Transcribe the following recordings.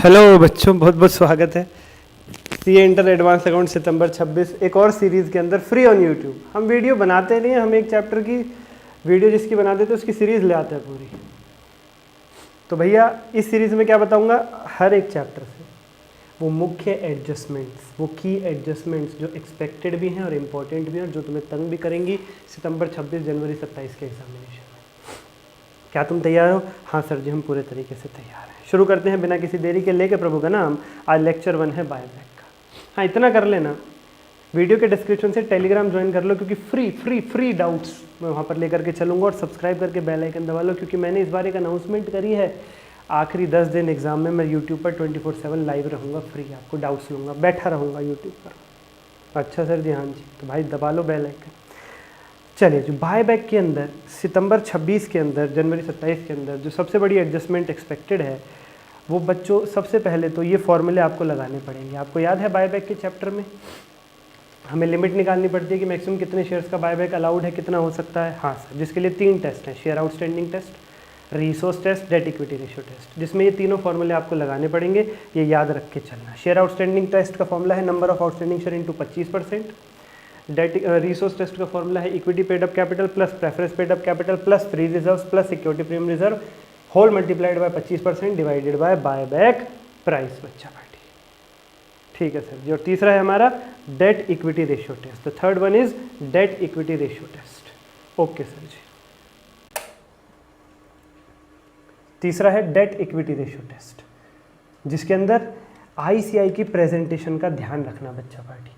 Hello बच्चों, बहुत बहुत स्वागत है सीए इंटर एडवांस अकाउंट सितंबर 26 एक और सीरीज़ के अंदर फ्री ऑन यूट्यूब। हम वीडियो बनाते नहीं हैं, हम एक चैप्टर की वीडियो जिसकी बनाते तो उसकी सीरीज़ ले आते हैं पूरी। तो भैया इस सीरीज़ में क्या बताऊंगा, हर एक चैप्टर से वो मुख्य एडजस्टमेंट्स, वो की एडजस्टमेंट्स जो एक्सपेक्टेड भी हैं और इम्पोर्टेंट भी हैं और जो तुम्हें तंग भी करेंगी सितंबर 26 जनवरी 27 के एग्जामिनेशन में। क्या तुम तैयार हो? हाँ सर जी, हम पूरे तरीके से तैयार हैं। शुरू करते हैं बिना किसी देरी के, लेके प्रभु का नाम। आज लेक्चर 1 है बायबैक का। हाँ, इतना कर लेना, वीडियो के डिस्क्रिप्शन से टेलीग्राम ज्वाइन कर लो, क्योंकि फ्री डाउट्स मैं वहाँ पर लेकर के चलूँगा। और सब्सक्राइब करके बेल आइकन दबा लो, क्योंकि मैंने इस बार एक अनाउंसमेंट करी है, आखिरी 10 दिन एग्जाम में मैं यूट्यूब पर 24/7 लाइव रहूँगा, फ्री आपको डाउट्स लूँगा, बैठा रहूँगा यूट्यूब पर। अच्छा सर जी, हाँ जी, तो भाई दबा लो बेल आइकन। चलिए, जो बायबैक के अंदर सितंबर 26 के अंदर जनवरी 27 के अंदर जो सबसे बड़ी एडजस्टमेंट एक्सपेक्टेड है, वो बच्चों सबसे पहले तो ये फॉर्मूले आपको लगाने पड़ेंगे। आपको याद है बायबैक के चैप्टर में हमें लिमिट निकालनी पड़ती है कि मैक्सिमम कितने शेयर्स का बायबैक अलाउड है, कितना हो सकता है। हाँ सर, जिसके लिए 3 टेस्ट हैं, share outstanding test, resource test, debt equity ratio test, जिसमें ये तीनों फॉर्मूले आपको लगाने पड़ेंगे। ये याद रख के चलना। शेयर आउटस्टैंडिंग टेस्ट का फॉर्मूला है number of outstanding share into 25%। Debt resource test का फॉर्मूला है equity paid up capital plus preference paid up capital plus free reserves plus security premium reserve whole multiplied by 25% divided by buyback price. बच्चा party, ठीक है sir ji. और तीसरा है हमारा debt equity ratio test. The third one is debt equity ratio test. Okay sir जी। तीसरा है date equity ratio test, जिसके अंदर आईसीआई की प्रेजेंटेशन का ध्यान रखना बच्चा पार्टी।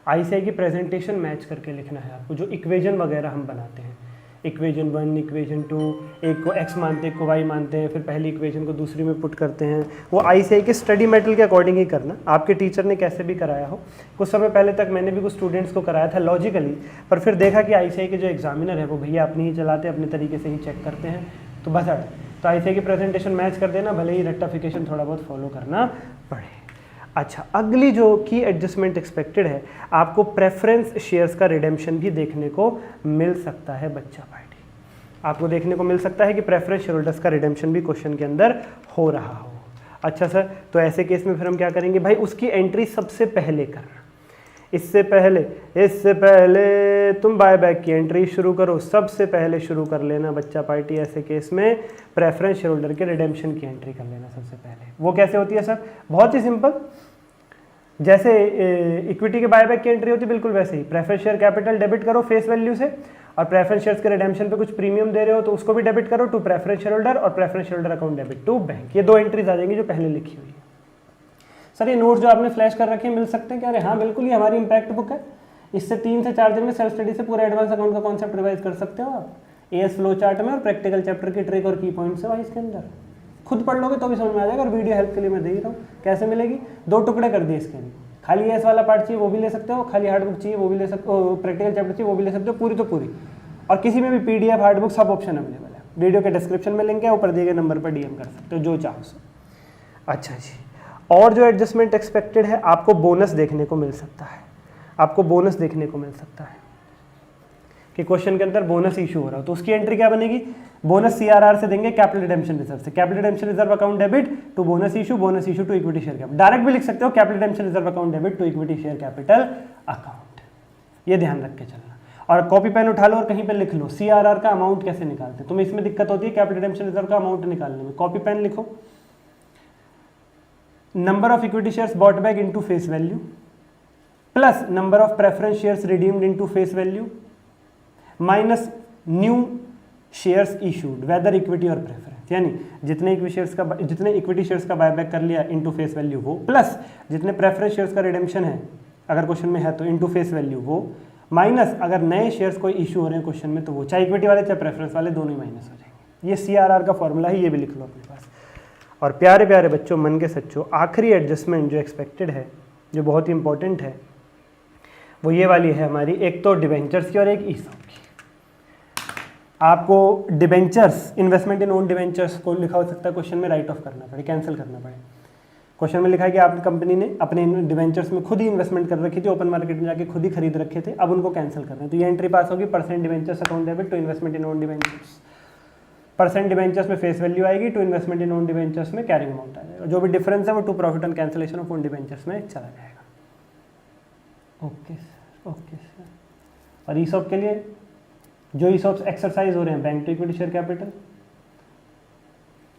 आईसीआई की प्रेजेंटेशन मैच करके लिखना है आपको। जो इक्वेजन वगैरह हम बनाते हैं, इक्वेजन 1, इक्वेजन 2, एक को x मानते हैं, एक को y मानते हैं, फिर पहली इक्वेजन को दूसरी में पुट करते हैं, वो आईसीआई के स्टडी मेटल के अकॉर्डिंग ही करना। आपके टीचर ने कैसे भी कराया हो, कुछ समय पहले तक मैंने भी कुछ स्टूडेंट्स को कराया था लॉजिकली, पर फिर देखा कि आईसीआई के जो एग्जामिनर है वो भैया अपनी ही चलाते, अपने तरीके से ही चेक करते हैं, तो बस हट। तो आईसीआई की प्रेजेंटेशन मैच कर देना, भले ही रेक्टिफिकेशन थोड़ा बहुत फॉलो करना पड़े। अच्छा, अगली जो की एडजस्टमेंट एक्सपेक्टेड है, आपको प्रेफरेंस शेयर्स का रिडेम्पशन भी देखने को मिल सकता है बच्चा पार्टी। आपको देखने को मिल सकता है कि प्रेफरेंस शेयर होल्डर्स का रिडेम्पशन भी क्वेश्चन के अंदर हो रहा हो। अच्छा सर, तो ऐसे केस में फिर हम क्या करेंगे भाई, उसकी एंट्री सबसे पहले करना। इससे पहले तुम बायबैक की एंट्री शुरू करो, सबसे पहले शुरू कर लेना बच्चा पार्टी। ऐसे केस में प्रेफरेंस शेयर होल्डर के रिडेम्पशन की एंट्री कर लेना सबसे पहले। वो कैसे होती है सर? बहुत ही सिंपल, जैसे इक्विटी के बायबैक की एंट्री होती है बिल्कुल वैसे ही। प्रेफरेंस शेयर कैपिटल डेबिट करो फेस वैल्यू से, और प्रेफरेंस शेयर्स के रिडेम्पशन पे कुछ प्रीमियम दे रहे हो तो उसको भी डेबिट करो टू प्रेफरेंस शेयर होल्डर, और preference share holder account debit to bank. ये 2 एंट्रीज आ जाएंगी जो पहले लिखी हुई है। सर ये नोट्स जो आपने फ्लैश कर रखे हैं मिल सकते हैं क्या? अरे हाँ बिल्कुल, ये हमारी इम्पैक्ट बुक है। इससे 3 से 4 दिन में सेल्फ स्टडी से पूरा एडवांस अकाउंट का कॉन्सेप्ट रिवाइज कर सकते हो आप। एएस फ्लो चार्ट में और प्रैक्टिकल चैप्टर की ट्रिक और की पॉइंट्स है भाई इसके अंदर। खुद पढ़ लोगे तो भी समझ में आ जाएगा, और वीडियो हेल्प के लिए मैं दे ही रहा हूँ। कैसे मिलेगी? 2 टुकड़े कर दिए इसके लिए। खाली एएस वाला पार्ट चाहिए वो भी ले सकते हो, खाली हार्ड बुक चाहिए वो भी ले सकते हो, प्रैक्टिकल चैप्टर चाहिए वो भी ले सकते हो, पूरी तो पूरी। और किसी में भी पीडीएफ हार्ड बुक सब ऑप्शन अवेलेबल है। वीडियो के डिस्क्रिप्शन में लिंक है, ऊपर दिए गए नंबर पर डीएम कर सकते हो जो चाहो सो। अच्छा जी, और जो एडजस्टमेंट एक्सपेक्टेड है, आपको बोनस देखने को मिल सकता है। आपको बोनस देखने को मिल सकता है कि क्वेश्चन के अंदर बोनस इशू हो रहा हो, तो उसकी एंट्री क्या बनेगी? बोनस सीआरआर से देंगे कैपिटल रिडेम्पशन रिजर्व से। Capital redemption reserve account debit to bonus issue to equity share capital. Direct भी लिख सकते हो, capital redemption reserve account debit to equity share capital account. ये ध्यान रख के चलना। और कॉपी पेन उठा लो और कहीं पे लिख लो सीआरआर का अमाउंट कैसे निकालते हैं। तुम्हें इसमें दिक्कत होती है कैपिटल रिडेम्पशन रिजर्व का अमाउंट निकालने में, कॉपी पेन लिखो। Number of equity shares bought back into face value plus number of preference shares redeemed into face value minus new shares issued whether equity और प्रेफरेंस। यानी जितने equity shares का buyback कर लिया into face value वो, plus जितने preference shares का redemption है अगर क्वेश्चन में है तो इनटू फेस वैल्यू वो, माइनस अगर नए शेयर्स कोई इशू हो रहे हैं क्वेश्चन में तो वो, चाहे इक्विटी वाले चाहे प्रेफरेंस वाले दोनों ही माइनस हो जाएंगे। ये सीआरआर का फॉर्मूला है, ये भी लिख लो अपने पास। और प्यारे प्यारे बच्चों, मन के सच्चों, आखिरी एडजस्टमेंट जो एक्सपेक्टेड है, जो बहुत ही इंपॉर्टेंट है, वो ये वाली है हमारी। एक तो डिबेंचर्स की और एक ईसॉप की। आपको debentures, investment in own debentures को लिखा हो सकता है क्वेश्चन में, राइट ऑफ करना पड़े, कैंसिल करना पड़े। क्वेश्चन में लिखा है कि आपकी कंपनी ने अपने डिबेंचर्स में खुद ही इन्वेस्टमेंट कर रखी थी, ओपन मार्केट में जाके खुद ही खरीद रखे थे, अब उनको कैंसिल कर रहे हैं। तो ये एंट्री पास होगी percent debentures account debit to investment in own debentures. Percent debentures में फेस वैल्यू आएगी, to investment in own debentures में कैरिंग अमाउंट आ जाएगा। जो भी डिफरेंस है वो to profit on cancellation of own debentures में चला जाएगा। Okay sir, okay sir. और ईसॉप के लिए जो ईसॉप्स एक्सरसाइज हो रहे हैं, bank to equity share capital,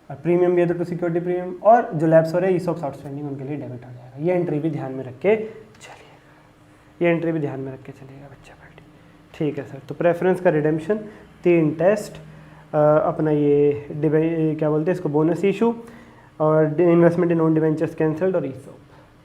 और प्रीमियम भी है तो टू सिक्योरिटी प्रीमियम, और जो लैप्स हो रहे हैं ईसॉप्स आउटस्टैंडिंग, उनके लिए डेबिट हो जाएगा। ये एंट्री भी ध्यान में रख के चलिएगा, ये एंट्री भी ध्यान में रख के चलिएगा बच्चा पार्टी। ठीक है सर। तो प्रेफरेंस का रिडेम्पशन, 3 टेस्ट, अपना ये क्या बोलते हैं इसको, बोनस इशू, और investment in own debentures cancelled, और ईसॉप,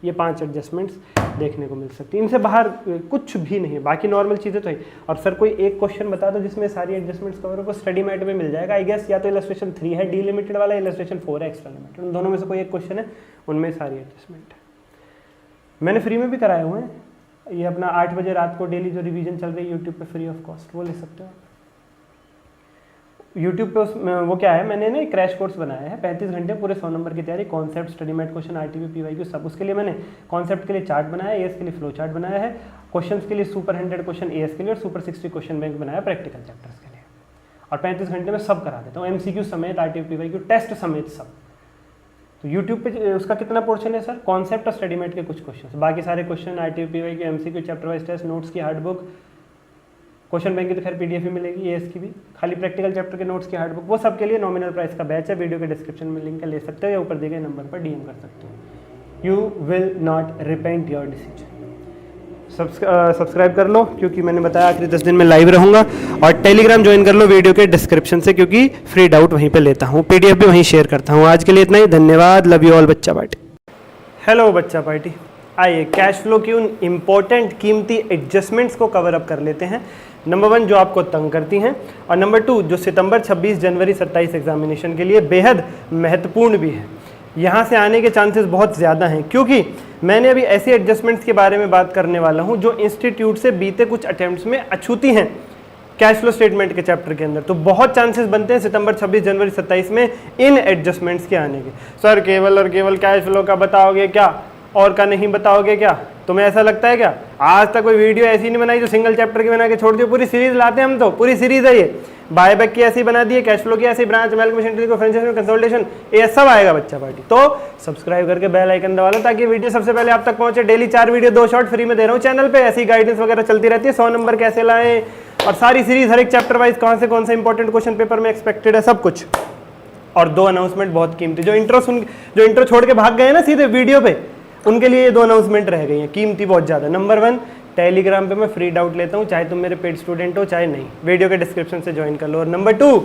ये 5 एडजस्टमेंट्स देखने को मिल सकती है। इनसे बाहर कुछ भी नहीं है, बाकी नॉर्मल चीज़ें तो है। और सर कोई एक क्वेश्चन बता दो जिसमें सारी एडजस्टमेंट्स कवर हो, स्टडी मैट में मिल जाएगा आई गेस। या तो इलस्ट्रेशन 3 है डी लिमिटेड वाला, इलस्ट्रेशन 4 है एक्स्ट्रा लिमिटेड, उन दोनों में से कोई एक क्वेश्चन है, उनमें सारी एडजस्टमेंट है। मैंने फ्री में भी कराए हुए हैं, ये अपना 8 बजे रात को डेली जो रिवीजन चल रही है यूट्यूब पे फ्री ऑफ कॉस्ट, वो ले सकते हो यूट्यूब पे। उसमें वो क्या है, मैंने ना क्रैश कोर्स बनाया है, 35 घंटे पूरे 100 नंबर की तैयारी, concept, study mat question, RTP, PYQ सब। उसके लिए मैंने कॉन्सेप्ट के लिए चार्ट बनाया है, एएस के लिए फ्लो चार्ट बनाया है, क्वेश्चंस के लिए सुपर 100 क्वेश्चन एएस के लिए, और सुपर 60 क्वेश्चन बैंक बनाया प्रैक्टिकल चैप्टर्स के लिए। और 35 घंटे में सब करा देता हूँ, एमसीक्यू समेत, आरटीपी, पीवाईक्यू, टेस्ट समेत सब। तो यूट्यूब पे उसका कितना पोर्शन है सर, कॉन्सेप्ट और स्टडी मैट के कुछ क्वेश्चन, बाकी सारे question RTP, PYQ, MCQ, chapter wise test, notes की हार्ड बुक, क्वेश्चन बैंक की तो खैर पीडीएफ ही मिलेगी, एएस की भी, खाली प्रैक्टिकल चैप्टर के नोट्स की हार्ड बुक, वो सब के लिए नॉमिनल प्राइस का बैच है। वीडियो के डिस्क्रिप्शन में लिंक ले सकते हो, या ऊपर दिए गए नंबर पर डीएम कर सकते हो। You will not repent your decision. Subscribe कर लो, क्योंकि मैंने बताया आखिरी 10 दिन में लाइव रहूंगा, और टेलीग्राम ज्वाइन कर लो वीडियो के डिस्क्रिप्शन से, क्योंकि फ्री डाउट वहीं पे लेता हूँ, पीडीएफ भी वहीं शेयर करता हूँ। आज के लिए इतना ही, धन्यवाद, लव यू ऑल बच्चा पार्टी। हेलो बच्चा पार्टी, आइए कैश फ्लो की उन इम्पोर्टेंट कीमती एडजस्टमेंट्स को कवर अप कर लेते हैं। नंबर 1 जो आपको तंग करती हैं, और नंबर 2 जो सितंबर 26 जनवरी 27 एग्जामिनेशन के लिए बेहद महत्वपूर्ण भी है। यहाँ से आने के चांसेस बहुत ज़्यादा हैं, क्योंकि मैंने अभी ऐसी एडजस्टमेंट्स के बारे में बात करने वाला हूँ जो इंस्टीट्यूट से बीते कुछ अटेम्प्ट्स में अछूती हैं कैश फ्लो स्टेटमेंट के चैप्टर के अंदर। तो बहुत चांसेस बनते हैं सितंबर 26 जनवरी 27 में इन एडजस्टमेंट्स के आने के। सर केवल और केवल कैश फ्लो का बताओगे क्या, और का नहीं बताओगे क्या? तुम्हें ऐसा लगता है क्या? आज तक कोई वीडियो ऐसी नहीं बनाई जो सिंगल चैप्टर की बना के छोड़ दियो। पूरी सीरीज लाते हैं हम, तो पूरी सीरीज है ये। बायबैक की ऐसी बना दी है, कैश फ्लो की ऐसी, ब्रांच अमेलगमेशन को फ्रेंचाइजी कंसोलिडेशन, ये सब आएगा बच्चा पार्टी। तो सब्सक्राइब करके बेल आइकन दबा लो ताकि वीडियो सबसे पहले आप तक पहुंचे। डेली 4 वीडियो 2 शॉर्ट फ्री में दे रहा हूँ चैनल पे, ऐसी गाइडेंस वगैरह चलती रहती है। 100 नंबर कैसे लाएं, और सारी सीरीज हर एक चैप्टर वाइज कौन से इंपॉर्टेंट क्वेश्चन पेपर में एक्सपेक्टेड है, सब कुछ। और 2 अनाउंसमेंट बहुत कीमती, जो इंट्रो छोड़ के भाग गए ना सीधे वीडियो पे, उनके लिए ये 2 अनाउंसमेंट रह गई हैं, कीमती बहुत ज़्यादा। नंबर 1, टेलीग्राम पे मैं फ्री डाउट लेता हूँ, चाहे तुम मेरे पेड स्टूडेंट हो चाहे नहीं, वीडियो के डिस्क्रिप्शन से ज्वाइन कर लो। और नंबर 2,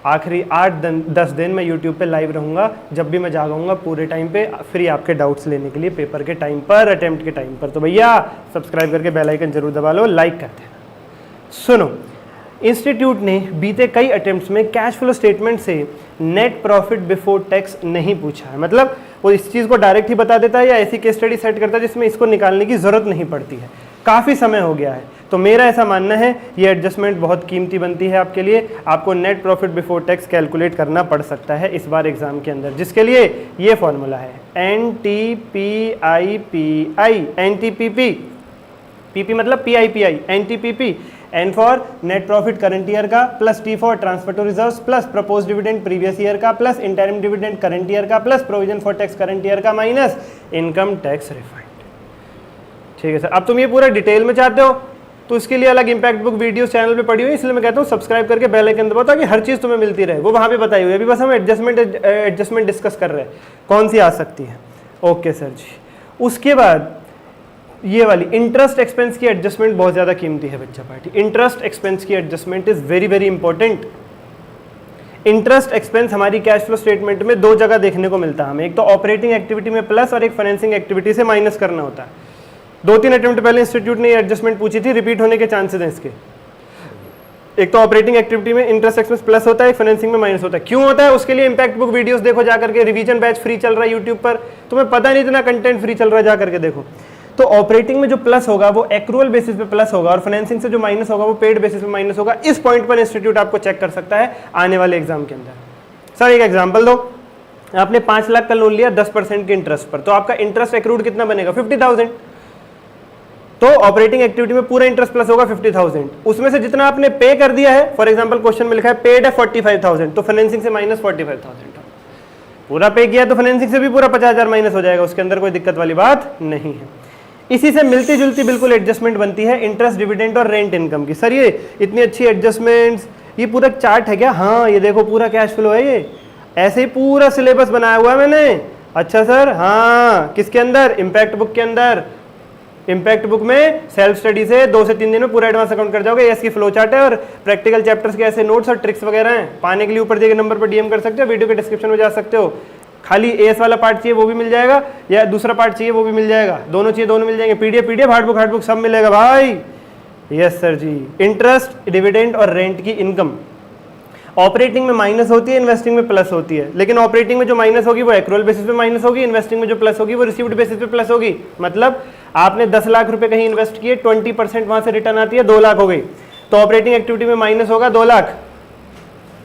आखिरी 8-10 दिन मैं यूट्यूब पे लाइव रहूँगा, जब भी मैं जागूंगा पूरे टाइम पे, फ्री आपके डाउट्स लेने के लिए, पेपर के टाइम पर, अटेम्प्ट के टाइम पर। तो भैया सब्सक्राइब करके बेल आइकन जरूर दबा लो, लाइक कर देना। सुनो, इंस्टीट्यूट ने बीते कई अटेम्प्ट्स में कैश फ्लो स्टेटमेंट से नेट प्रॉफिट बिफोर टैक्स नहीं पूछा है। मतलब वो इस चीज़ को डायरेक्ट ही बता देता है, या ऐसी केस स्टडी सेट करता है जिसमें इसको निकालने की ज़रूरत नहीं पड़ती है। काफ़ी समय हो गया है, तो मेरा ऐसा मानना है ये एडजस्टमेंट बहुत कीमती बनती है आपके लिए। आपको net profit before tax calculate करना पड़ सकता है इस बार एग्जाम के अंदर, जिसके लिए ये फॉर्मूला है NTPIPI, NTPP, PP मतलब PIPI, NTPP, N for net profit current year का, plus T for transfer to reserves, plus propose dividend previous year का, plus interim dividend current year का, plus provision for tax current year का, minus income tax refund. ठीक है sir. अब तुम ये पूरा डिटेल में चाहते हो तो इसके लिए अलग इंपैक्ट बुक वीडियो चैनल पे पड़ी हुई है, इसलिए मैं कहता हूँ सब्सक्राइब करके बेल आइकन दबाओ ताकि हर चीज़ तुम्हें मिलती रहे। वो वहाँ पे बताई हुई है, अभी बस हम एडजस्टमेंट डिस्कस कर रहे हैं कौन सी आ सकती है। ओके सर जी। उसके बाद ये वाली इंटरेस्ट एक्सपेंस की एडजस्टमेंट बहुत ज़्यादा कीमती है बच्चा पार्टी। इंटरेस्ट एक्सपेंस की adjustment is very very important. Interest expense हमारी कैश फ्लो स्टेटमेंट में 2 जगह देखने को मिलता है हमें, एक तो ऑपरेटिंग एक्टिविटी में प्लस, और एक फाइनेंसिंग एक्टिविटी से माइनस करना होता है। 2-3 अटेम्प्ट पहले इंस्टीट्यूट ने एडजस्टमेंट पूछी थी, रिपीट होने के चांसेस हैं इसके। एक तो ऑपरेटिंग एक्टिविटी में इंटरेस्ट एक्सपेंस प्लस होता है, फाइनेंसिंग में माइनस होता है। क्यों होता है? उसके लिए इंपैक्ट बुक वीडियोस देखो जाकर के, रिवीजन बैच फ्री चल रहा है यूट्यूब पर, तुम्हें पता नहीं इतना कंटेंट फ्री चल रहा है, जाकर के देखो। तो ऑपरेटिंग में जो प्लस होगा वो एक्रूअल बेसिस पे प्लस होगा, और फाइनेंसिंग से जो माइनस होगा वो पेड बेसिस पे माइनस होगा। इस पॉइंट पर इंस्टीट्यूट आपको चेक कर सकता है आने वाले एग्जाम के अंदर। सर एक एग्जांपल दो, आपने 5 लाख का लोन लिया 10% के इंटरेस्ट पर, तो आपका इंटरेस्ट एक्रूड कितना बनेगा? 50,000। तो ऑपरेटिंग एक्टिविटी में पूरा इंटरेस्ट प्लस होगा 50,000, उसमें से जितना आपने पे कर दिया है, फॉर एग्जांपल क्वेश्चन में लिखा है पेड है 45,000, तो फाइनेंसिंग से माइनस 45,000, पूरा पे किया तो फाइनेंसिंग से भी पूरा 50,000 माइनस हो जाएगा, उसके अंदर कोई दिक्कत वाली बात नहीं है। इसी से मिलती जुलती बिल्कुल एडजस्टमेंट बनती है इंटरेस्ट, डिविडेंड और रेंट इनकम की। सर ये इतनी अच्छी एडजस्टमेंट्स, ये पूरा चार्ट है क्या? हाँ, ये देखो पूरा कैश फ्लो है, ये ऐसे ही पूरा सिलेबस बनाया हुआ है मैंने। अच्छा सर, हाँ, किसके अंदर? इम्पैक्ट बुक के अंदर। इम्पैक्ट बुक में सेल्फ स्टडी से 2 से 3 दिन में पूरा एडवांस अकाउंट कर जाओगे। इसकी फ्लो चार्ट है और प्रैक्टिकल चैप्टर्स के ऐसे नोट्स और ट्रिक्स वगैरह हैं। पाने के लिए ऊपर दिए गए नंबर पर डीएम कर सकते हो, वीडियो के डिस्क्रिप्शन में जा सकते हो। खाली एस वाला पार्ट चाहिए वो भी मिल जाएगा, या दूसरा पार्ट चाहिए वो भी मिल जाएगा, दोनों चाहिए दोनों मिल जाएंगे। पीडीएफ हार्ड बुक सब मिलेगा भाई। यस सर जी। इंटरेस्ट, डिविडेंड और रेंट की इनकम ऑपरेटिंग में माइनस होती है, इन्वेस्टिंग में प्लस होती है। लेकिन ऑपरेटिंग में जो माइनस होगी वो एक्रूअल बेसिस पे माइनस होगी, इन्वेस्टिंग में जो प्लस होगी वो रिसीव्ड बेसिस पे प्लस होगी। मतलब आपने 10 लाख रुपए कहीं इन्वेस्ट किए, 20% वहां से रिटर्न आती है 2 लाख हो गई, तो ऑपरेटिंग एक्टिविटी में माइनस होगा 2 लाख।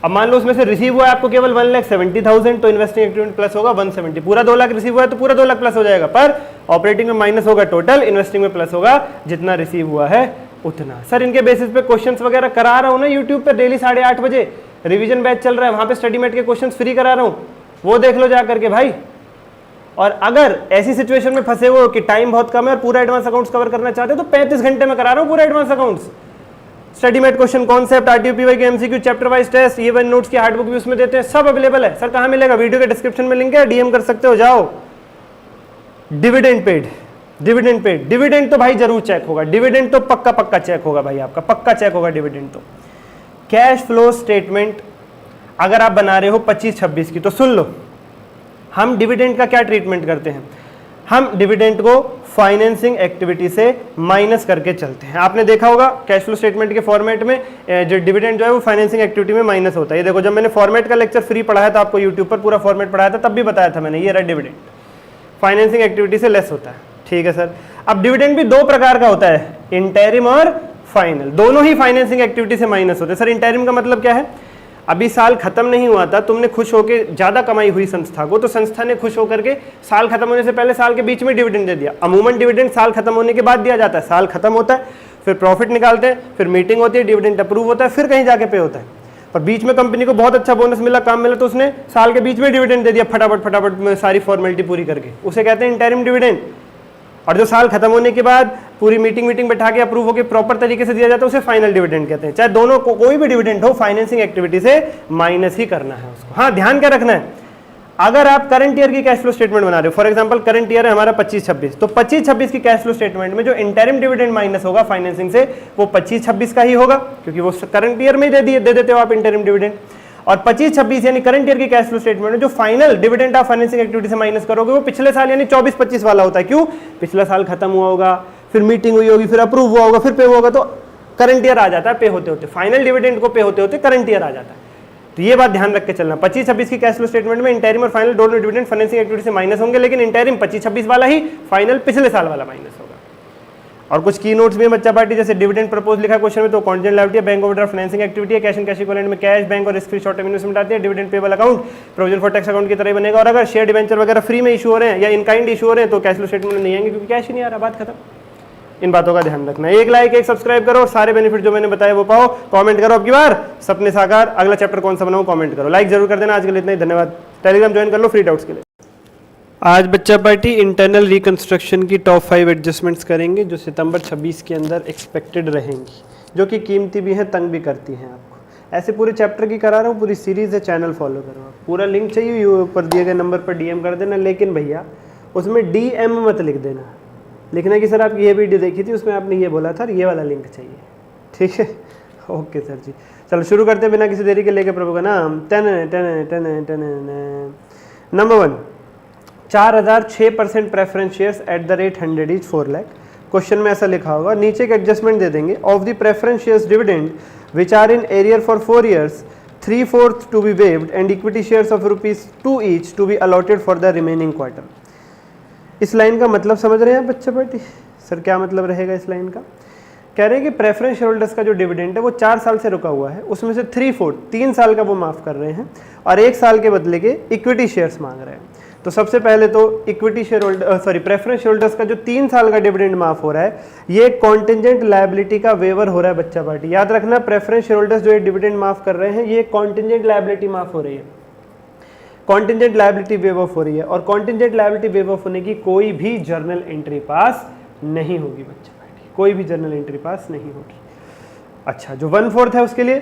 अब मान लो उसमें से रिसीव हुआ है आपको केवल 1,70,000, तो इन्वेस्टिंग एक्टिविटी प्लस होगा 170। पूरा 2 लाख रिसीव हुआ है तो पूरा 2 लाख प्लस हो जाएगा, पर ऑपरेटिंग में माइनस होगा टोटल, इन्वेस्टिंग में प्लस होगा जितना रिसीव हुआ है उतना। सर इनके बेसिस पे क्वेश्चंस वगैरह करा रहा हूँ ना यूट्यूब पे, डेली 8:30 बजे रिवीजन बैच चल रहा है, वहां पे स्टडी मेट के क्वेश्चंस फ्री करा रहा हूँ, वो देख लो जा करके भाई। और अगर ऐसी सिचुएशन में फंसे हो कि टाइम बहुत कम है और पूरा एडवांस अकाउंट्स कवर करना चाहते हो तो 35 घंटे में करा रहा हूँ पूरा advance accounts. Study met question concept, आरटीओपीवाई के एमसीक्यू, चैप्टर वाइज टेस्ट, ये वन नोट्स की हार्ड बुक भी उसमें देते हैं, सब अवेलेबल है। सर कहाँ मिलेगा? वीडियो के डिस्क्रिप्शन में लिंक है, डीएम कर सकते हो, जाओ। डिविडेंड पेड, डिविडेंड तो भाई जरूर चेक होगा, डिविडेंड तो पक्का चेक होगा भाई, आपका पक्का चेक होगा डिविडेंड तो। कैश फ्लो स्टेटमेंट अगर आप बना रहे हो 25-26 की, तो सुन लो, हम डिविडेंड का क्या ट्रीटमेंट करते हैं। हम डिविडेंड को फाइनेंसिंग एक्टिविटी से माइनस करके चलते हैं। आपने देखा होगा कैश फ्लो स्टेटमेंट के फॉर्मेट में जो डिविडेंड जो है वो फाइनेंसिंग एक्टिविटी में माइनस होता है। ये देखो, जब मैंने फॉर्मेट का लेक्चर फ्री पढ़ाया था आपको यूट्यूब पर, पूरा फॉर्मेट पढ़ाया था, तब भी बताया था मैंने, ये रहा डिविडेंड फाइनेंसिंग एक्टिविटी से लेस होता है। ठीक है सर। अब डिविडेंड भी 2 प्रकार का होता है, इंटरिम और फाइनल, दोनों ही फाइनेंसिंग एक्टिविटी से माइनस होते हैं। सर इंटरिम का मतलब क्या है? अभी साल खत्म नहीं हुआ था, तुमने खुश होकर ज्यादा कमाई हुई संस्था को, तो संस्था ने खुश होकर के साल खत्म होने से पहले साल के बीच में डिविडेंड दे दिया। अमूमन डिविडेंड साल खत्म होने के बाद दिया जाता है, साल खत्म होता है, फिर प्रॉफिट निकालते हैं, फिर मीटिंग होती है, डिविडेंड अप्रूव होता है, फिर कहीं जाके पे होता है। पर बीच में कंपनी को बहुत अच्छा बोनस मिला, काम मिला, तो उसने साल के बीच में डिविडेंड दे दिया फटाफट में सारी फॉर्मेलिटी पूरी करके, उसे कहते हैं इंटरिम डिविडेंड। और जो साल खत्म होने के बाद पूरी मीटिंग बैठा के अप्रूव होकर प्रॉपर तरीके से दिया जाता है, उसे फाइनल डिविडेंड कहते हैं। चाहे दोनों कोई भी डिविडेंड हो, फाइनेंसिंग एक्टिविटी से माइनस ही करना है उसको। हाँ, ध्यान क्या रखना है, अगर आप करंट ईयर की कैश फ्लो स्टेटमेंट बना रहे हो, फॉर एग्जांपल करंट ईयर है हमारा 25-26, तो 25-26 की कैश फ्लो स्टेटमेंट में जो इंटरिम डिविडेंड माइनस होगा फाइनेंसिंग से, वो 25-26 का ही होगा, क्योंकि वो करंट ईयर में दे देते हो आप इंटरिम डिविडेंड। और 25-26 यानी करंट ईयर की कैश फ्लो स्टेटमेंट में जो फाइनल डिविडेंड आप फाइनेंसिंग एक्टिविटी से माइनस करोगे, वो पिछले साल यानी 24-25 वाला होता है। क्यों? पिछला साल खत्म हुआ होगा, फिर मीटिंग हुई होगी, फिर अप्रूव हुआ होगा, फिर पे हुआ होगा, तो करंट ईयर आ जाता है पे होते होते, फाइनल डिविडेंड को पे होते होते करंट ईयर आ जाता है। तो ये बात ध्यान रख के चलना। 25-26 की कैश फ्लो स्टेटमेंट में इंटरिम और फाइनल दोनों डिविडेंड फाइनेंसिंग एक्टिविटी से माइनस होंगे, लेकिन इंटरिम 25-26 वाला ही, फाइनल पिछले साल वाला माइनस होगा। और कुछ की नोट्स भी है बच्चा पार्टी, जैसे डिविडेंड प्रपोज लिखा है क्वेश्चन में, तो कॉन्टिजेंट लायबिलिटी है, बैंक ओवरड्राफ्ट फाइनेंसिंग एक्टिविटी है, कैश एंड कैश इक्विवेलेंट में कैश, बैंक और risk free short term investment आती है, dividend payable account provision for tax account की तरह बनेगा। और अगर शेयर डिवेंचर वगैरह फ्री में इशू हो रहे हैं या इन काइंड इशू हो रहे हैं तो कैश फ्लो स्टेटमेंट में नहीं आएंगे, क्योंकि कैश ही नहीं आ रहा, बात खत्म। इन बातों का ध्यान रखना है। 1 लाइक 1 सब्सक्राइब करो और सारे बेनिफिट जो मैंने बताया वो पाओ। कमेंट करो, अब की बार सपने साकार, अगला चैप्टर कौन सा बनाऊं कमेंट करो, लाइक जरूर कर देना। आज के लिए इतना ही, धन्यवाद। टेलीग्राम ज्वाइन कर लो फ्री डाउट्स के लिए। आज बच्चा पार्टी इंटरनल रिकंस्ट्रक्शन की टॉप 5 एडजस्टमेंट्स करेंगे जो सितंबर 26 के अंदर एक्सपेक्टेड रहेंगी, जो कि कीमती भी हैं, तंग भी करती हैं आपको। ऐसे पूरे चैप्टर की करा रहा हूँ, पूरी सीरीज है, चैनल फॉलो करो आप। पूरा लिंक चाहिए ऊपर दिए गए नंबर पर डीएम कर देना, लेकिन भैया उसमें DM मत लिख देना, लिखना कि सर आपकी ये वीडियो देखी थी उसमें आपने ये बोला था, ये वाला लिंक चाहिए, ठीक है। ओके सर जी, चलो शुरू करते हैं बिना किसी देरी के। लेके प्रभु का नाम। Number 1, 4006% preference shares at the rate 100 each 4 lakh. Question में ऐसा लिखा होगा, नीचे एक एडजस्टमेंट दे देंगे। Of the preference shares dividend which are in arrear for 4 years, 3/4 to be waived and equity shares of ₹2 each to be allotted for the remaining quarter. इस line का मतलब समझ रहे हैं बच्चे पार्टी? सर क्या मतलब रहेगा इस लाइन का? कह रहे हैं कि प्रेफरेंस शेयर होल्डर्स का जो डिविडेंड है वो 4 साल से रुका हुआ है, उसमें से 3/4 3 साल का वो माफ कर रहे हैं और 1 साल के बदले के इक्विटी शेयर्स मांग रहे हैं। तो सबसे पहले तो equity share holder preference share holders का जो 3 साल का डिविडेंड माफ हो रहा है, ये कॉन्टिजेंट लायबिलिटी का वेवर हो रहा है बच्चा पार्टी। याद रखना, प्रेफरेंस शेयर होल्डर्स जो ये डिविडेंड माफ कर रहे हैं, ये कॉन्टिजेंट लायबिलिटी माफ हो रही है, कॉन्टिजेंट लायबिलिटी वेव ऑफ हो रही है। और कॉन्टिजेंट लायबिलिटी वेव ऑफ होने की कोई भी जर्नल एंट्री पास नहीं होगी बच्चा पार्टी, कोई भी जर्नल एंट्री पास नहीं होगी। अच्छा, जो 1/4 है उसके लिए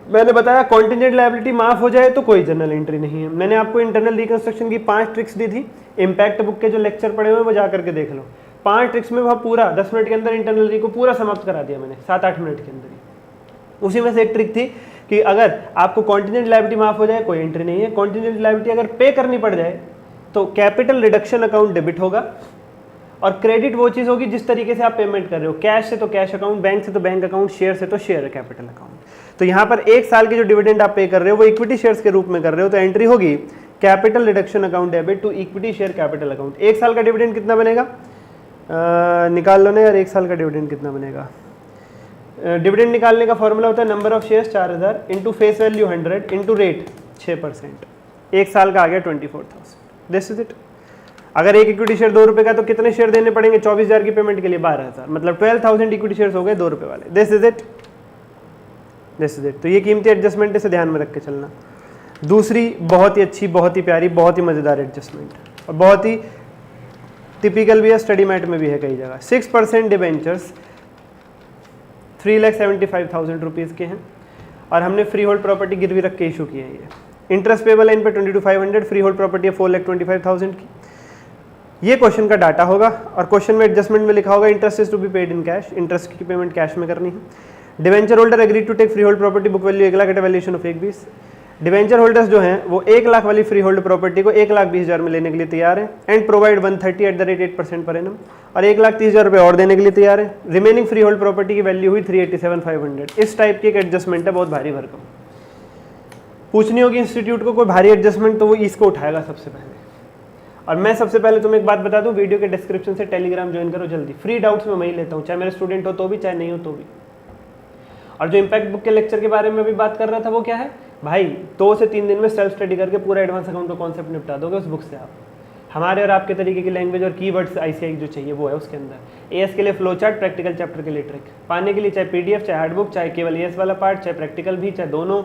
मैंने बताया कॉन्टिजेंट लायबिलिटी माफ हो जाए तो कोई जर्नल एंट्री नहीं है। मैंने आपको इंटरनल रिकंस्ट्रक्शन की 5 ट्रिक्स दी थी, इम्पैक्ट बुक के जो लेक्चर पड़े हुए हैं वो जा करके देख लो। 5 ट्रिक्स में वह पूरा 10 मिनट के अंदर इंटरनल री को पूरा समाप्त करा दिया मैंने, 7-8 मिनट के अंदर ही। उसी में से एक ट्रिक थी कि अगर आपको कॉन्टिजेंट लायबिलिटी माफ हो जाए कोई एंट्री नहीं है, कॉन्टिजेंट लायबिलिटी अगर पे करनी पड़ जाए तो कैपिटल रिडक्शन अकाउंट डेबिट होगा, और क्रेडिट वो चीज़ होगी जिस तरीके से आप पेमेंट कर रहे हो, कैश से तो कैश अकाउंट, बैंक से तो बैंक अकाउंट, शेयर से तो शेयर कैपिटल अकाउंट। तो यहाँ पर 1 साल के जो डिविडेंड आप पे कर रहे हो वो इक्विटी शेयर्स के रूप में कर रहे हो, तो एंट्री होगी capital reduction account debit to equity share capital account. 1 साल का डिविडेंड कितना बनेगा, निकाल लो ना यार, 1 साल का डिविडेंड कितना बनेगा। डिविडेंड निकालने का फॉर्मूला होता है number of shares 4000 into face value 100 into rate 6%। 1 साल का आ गया 24,000। This is it. अगर एक इक्विटी शेयर 2 रुपए का तो कितने शेयर देने पड़ेंगे 24,000 की पेमेंट के लिए, 12,000, मतलब 12,000 इक्विटी शेयर्स हो गए 2 रुपए वाले। This is it, this is it. तो ये कीमती एडजस्टमेंट इसे ध्यान में रख के चलना। दूसरी बहुत ही अच्छी, बहुत ही प्यारी, बहुत ही मजेदार एडजस्टमेंट, और बहुत ही टिपिकल भी है, स्टडी मैट में भी है कई जगह। 6% डिबेंचर्स 3,75,000 रुपीज़ के हैं, और हमने फ्री होल्ड प्रॉपर्टी गिरवी रख के इशू किए हैं। ये इंटरेस्ट पेबल है इन पर 22,500, फ्री होल्ड प्रॉपर्टी है 4,25,000 की। ये क्वेश्चन का डाटा होगा, और क्वेश्चन में एडजस्टमेंट में लिखा होगा interest is to be paid in cash, interest की पेमेंट कैश में करनी है। Debenture holder agree to take freehold property book value 1 lakh at valuation of 1,20,000। Debenture holders जो हैं वो 1 लाख वाली फ्री होल्ड प्रॉपर्टी को 1,20,000 में लेने के लिए तैयार है, and provide 130 eight the rate 8% per annum, और 1,30,000 रुपये और देने के लिए तैयार है। रिमेनिंग फ्री होल्ड प्रॉपर्टी की वैल्यू हुई 387,500। इस टाइप की एक एडजस्टमेंट है, बहुत भारी भरकम, पूछनी होगी इंस्टीट्यूट को कोई भारी एडजस्टमेंट तो वो इसको उठाएगा सबसे पहले। और मैं सबसे पहले तुम्हें एक बात बता दूं, वीडियो के डिस्क्रिप्शन से टेलीग्राम ज्वाइन करो जल्दी, फ्री डाउट्स मैं वही लेता हूँ, चाहे मेरे स्टूडेंट हो तो भी, चाहे नहीं हो तो भी। और जो इम्पैक्ट बुक के लेक्चर के बारे में भी बात कर रहा था वो क्या है भाई, 2 से 3 दिन में सेल्फ स्टडी करके पूरा एडवांस अकाउंट का कॉन्सेप्ट निपटा दोगे उस बुक से आप। हमारे और आपके तरीके की लैंग्वेज और कीवर्ड्स ICI जो चाहिए वो है उसके अंदर। AS के लिए फ्लो चार्ट, प्रैक्टिकल चैप्टर के लिए ट्रिक पाने के लिए चाहे PDF, चाहे हार्ड बुक, चाहे केवल AS वाला पार्ट, चाहे प्रैक्टिकल भी, चाहे दोनों,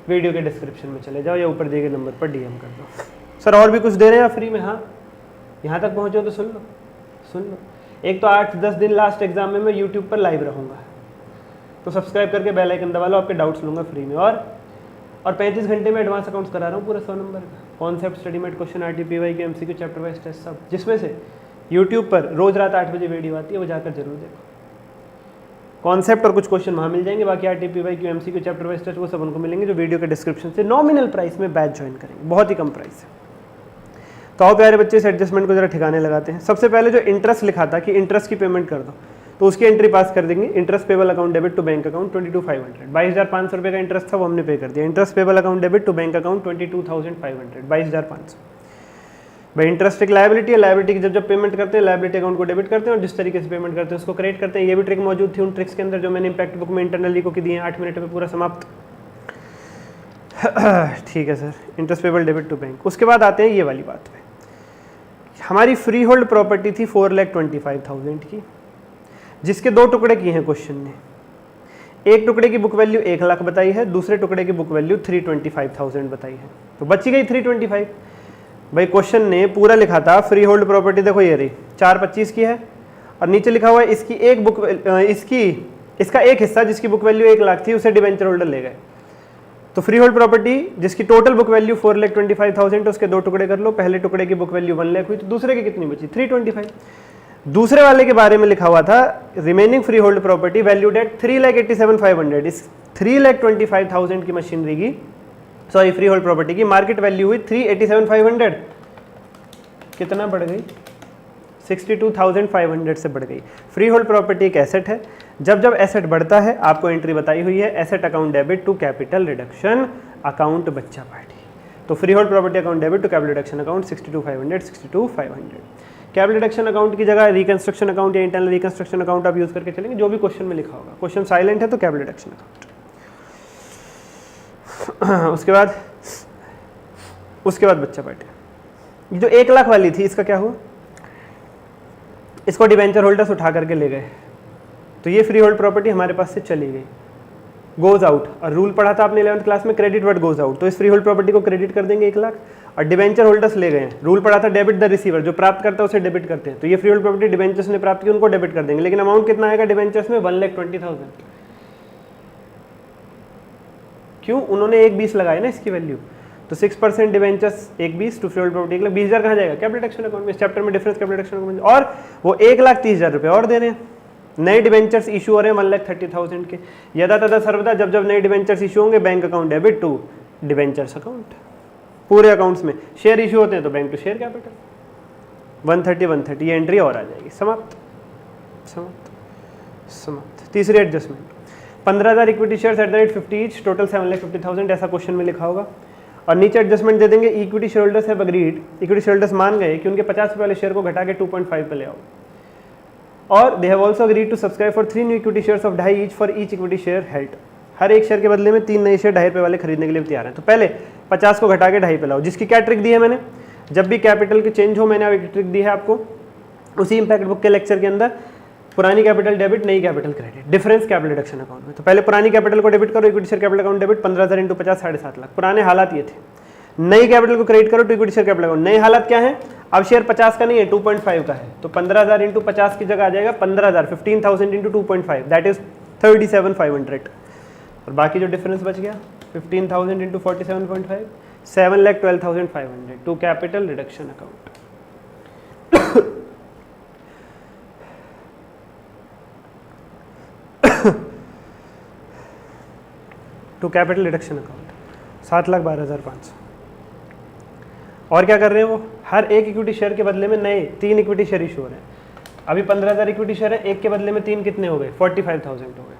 वीडियो के डिस्क्रिप्शन में चले जाओ या ऊपर दिए गए नंबर पर DM कर दो। सर और भी कुछ दे रहे हैं फ्री में? हाँ, यहाँ तक पहुँचो तो सुन लो, सुन लो। एक तो 8-10 दिन लास्ट एग्जाम में मैं YouTube पर लाइव रहूँगा, तो सब्सक्राइब करके बेल आइकन दबा लो, आपके डाउट्स लूँगा फ्री में। और 35 घंटे में एडवांस अकाउंट्स करा रहा हूँ पूरा 100 नंबर का, concept, study met, question, RTPY के MCQ, चैप्टर वाइज टेस्ट सब, जिसमें से YouTube पर रोज रात 8 बजे वीडियो आती है, वो जाकर जरूर देखो। कॉन्सेप्ट और कुछ क्वेश्चन वहाँ मिल जाएंगे, बाकी RTPY के MCQ, चैप्टर वाइज टेस्ट वो सब उनको मिलेंगे जो वीडियो के डिस्क्रिप्शन से नॉमिनल प्राइस में बैच ज्वाइन करेंगे, बहुत ही कम प्राइस है। तो आओ प्यारे बच्चे, इस एडजस्टमेंट को जरा ठिकाने लगाते हैं। सबसे पहले जो इंटरेस्ट लिखा था कि इंटरेस्ट की पेमेंट कर दो, तो उसकी एंट्री पास कर देंगे। Interest payable account debit to bank account 22,500, 22,500 रुपये का इंटरेस्ट था वो हमने पे कर दिया। Interest payable account debit to bank account 22,500, 22,500। भाई इंटरेस्ट एक लायबिलिटी है, लायबिलिटी की जब पेमेंट करते हैं लायबिलिटी अकाउंट को डेबिट करते हैं, और जिस तरीके से पेमेंट करते हैं उसको क्रेडिट करते हैं। ये भी ट्रिक मौजूद थी उन ट्रिक्स के अंदर जो मैंने इम्पैक्ट बुक में इंटरनली को की दी है, 8 मिनट में पूरा समाप्त। ठीक है sir, interest payable debit to bank. उसके बाद आते हैं ये वाली बात पे, हमारी फ्री होल्ड प्रॉपर्टी थी 4,25,000 की, जिसके 2 टुकड़े किए हैं क्वेश्चन ने। एक टुकड़े की बुक वैल्यू 1 लाख बताई है, दूसरे टुकड़े की बुक वैल्यू 325,000 बताई है, तो बची गई 325। भाई क्वेश्चन ने पूरा लिखा था फ्री होल्ड प्रॉपर्टी, देखो ये रही 425 की है, और नीचे लिखा हुआ है इसकी एक बुक, इसका एक हिस्सा जिसकी बुक वैल्यू 1 लाख थी उसे डिवेंचर होल्डर ले गए। तो फ्री होल्ड प्रॉपर्टी जिसकी टोटल बुक वैल्यू 4,25,000 उसके 2 टुकड़े कर लो, पहले टुकड़े की बुक वैल्यू 1 लाख हुई, तो दूसरे की कितनी बची 325। दूसरे वाले के बारे में लिखा हुआ था remaining free hold property valued at 3,87,500। इस 3,25,000 की मशीनरी की, सॉरी फ्री होल्ड प्रॉपर्टी की मार्केट वैल्यू हुई 3,87,500, कितना बढ़ गई 62,500 से बढ़ गई। फ्री होल्ड प्रॉपर्टी एक एसेट है, जब जब एसेट बढ़ता है आपको एंट्री बताई हुई है asset account debit to capital reduction account बच्चा पार्टी। तो freehold property account debit to capital reduction account 62,500, 62,500। Capital reduction account की जगह रिकंस्ट्रक्शन अकाउंट या इंटरनल रिकंस्ट्रक्शन अकाउंट आप यूज करके चलेंगे, जो भी क्वेश्चन में लिखा होगा। क्वेश्चन साइलेंट है तो कैपिटल रिडक्शन अकाउंट। उसके बाद बच्चा पार्टी ये जो 1 लाख वाली थी इसका क्या हुआ, इसको डिबेंचर होल्डर्स उठा करके ले गए, तो ये फ्री होल्ड प्रॉपर्टी हमारे पास से चली गई, गोज आउट। और रूल पढ़ा था आपने 11th क्लास में, क्रेडिट वर्ड गोज आउट, तो इस फ्री होल्ड प्रॉपर्टी को क्रेडिट कर देंगे 1 लाख। और डिबेंचर होल्डर्स ले गए हैं, रूल पढ़ा था डेबिट द रिसीवर, जो प्राप्त करता है उसे डेबिट करते हैं, तो ये फ्री होल्ड प्रॉपर्टी डिबेंचर्स ने प्राप्त की, उनको डेबिट कर देंगे। लेकिन अमाउंट कितना आएगा डिबेंचर्स में, 1,20,000। क्यों, उन्होंने 1,20 लगाया ना इसकी वैल्यू, तो 6% debentures 1,20 to freehold property 1,20,000 कहाँ जाएगा, कैपिटल डिडक्शन अकाउंट में। इस चैप्टर में डिफरेंस कैपिटल डिडक्शन अकाउंट में, और वो 1,30,000 रुपये और दे रहे हैं। नए डिबेंचर्स इशू हो रहे हैं 1,30,000 के। यदा तदा सर्वदा जब जब नए डिबेंचर्स इशू होंगे, bank account debit to debentures account. पूरे अकाउंट्स में शेयर इशू होते हैं तो बैंक टू शेयर कैपिटल, 130 ये एंट्री और आ जाएगी। समाप्त समाप्त समाप्त। तीसरी adjustment, 15,000 equity shares at the rate 50 each, total 7,50,000, ऐसा क्वेश्चन में लिखा होगा। और नीचे एडजस्टमेंट दे देंगे, equity share holders have agreed, equity share holders मान गए कि उनके 50 रुपये वाले शेयर को घटा के 2.5 पे ले आओ। और they have also agreed to subscribe for 3 new equity shares of 2.5 each for each equity share held. हर एक शेयर के बदले में 3 नए शेयर 2.5 रुपये वाले खरीदने के लिए तैयार हैं। तो पहले 50 को घटा के 2.5 पे लाओ, जिसकी क्या ट्रिक दी है मैंने, जब भी कैपिटल के चेंज हो, मैंने अब एक ट्रिक दी है आपको उसी इंपैक्ट बुक के लेक्चर के अंदर, पुरानी कैपिटल डेबिट, नई capital credit, difference capital deduction account में। तो पहले पुरानी कैपिटल को डेबिट करो, equity share capital account debit 15,000 into 50 7.5 lakh, पुराने हालात ये थे। नई कैपिटल को क्रेडिट करो to equity share capital account, नए हालात क्या है, अब शेयर 50 का नहीं है 2.5 का है, तो 15,000 इंटू 50 की जगह आ जाएगा 15,000, 15,000 इंटू 2.5 दैट इज 37,500। और बाकी जो डिफरेंस बच गया 15,000 into 47.5 7,12,500 to capital reduction account. To capital reduction account 7,12,500। और क्या कर रहे हैं वो, हर एक इक्विटी शेयर के बदले में नए 3 इक्विटी शेयर इशू हो रहे हैं। अभी 15,000 इक्विटी शेयर है, एक के बदले में 3 कितने हो गए, 45,000 हो गए।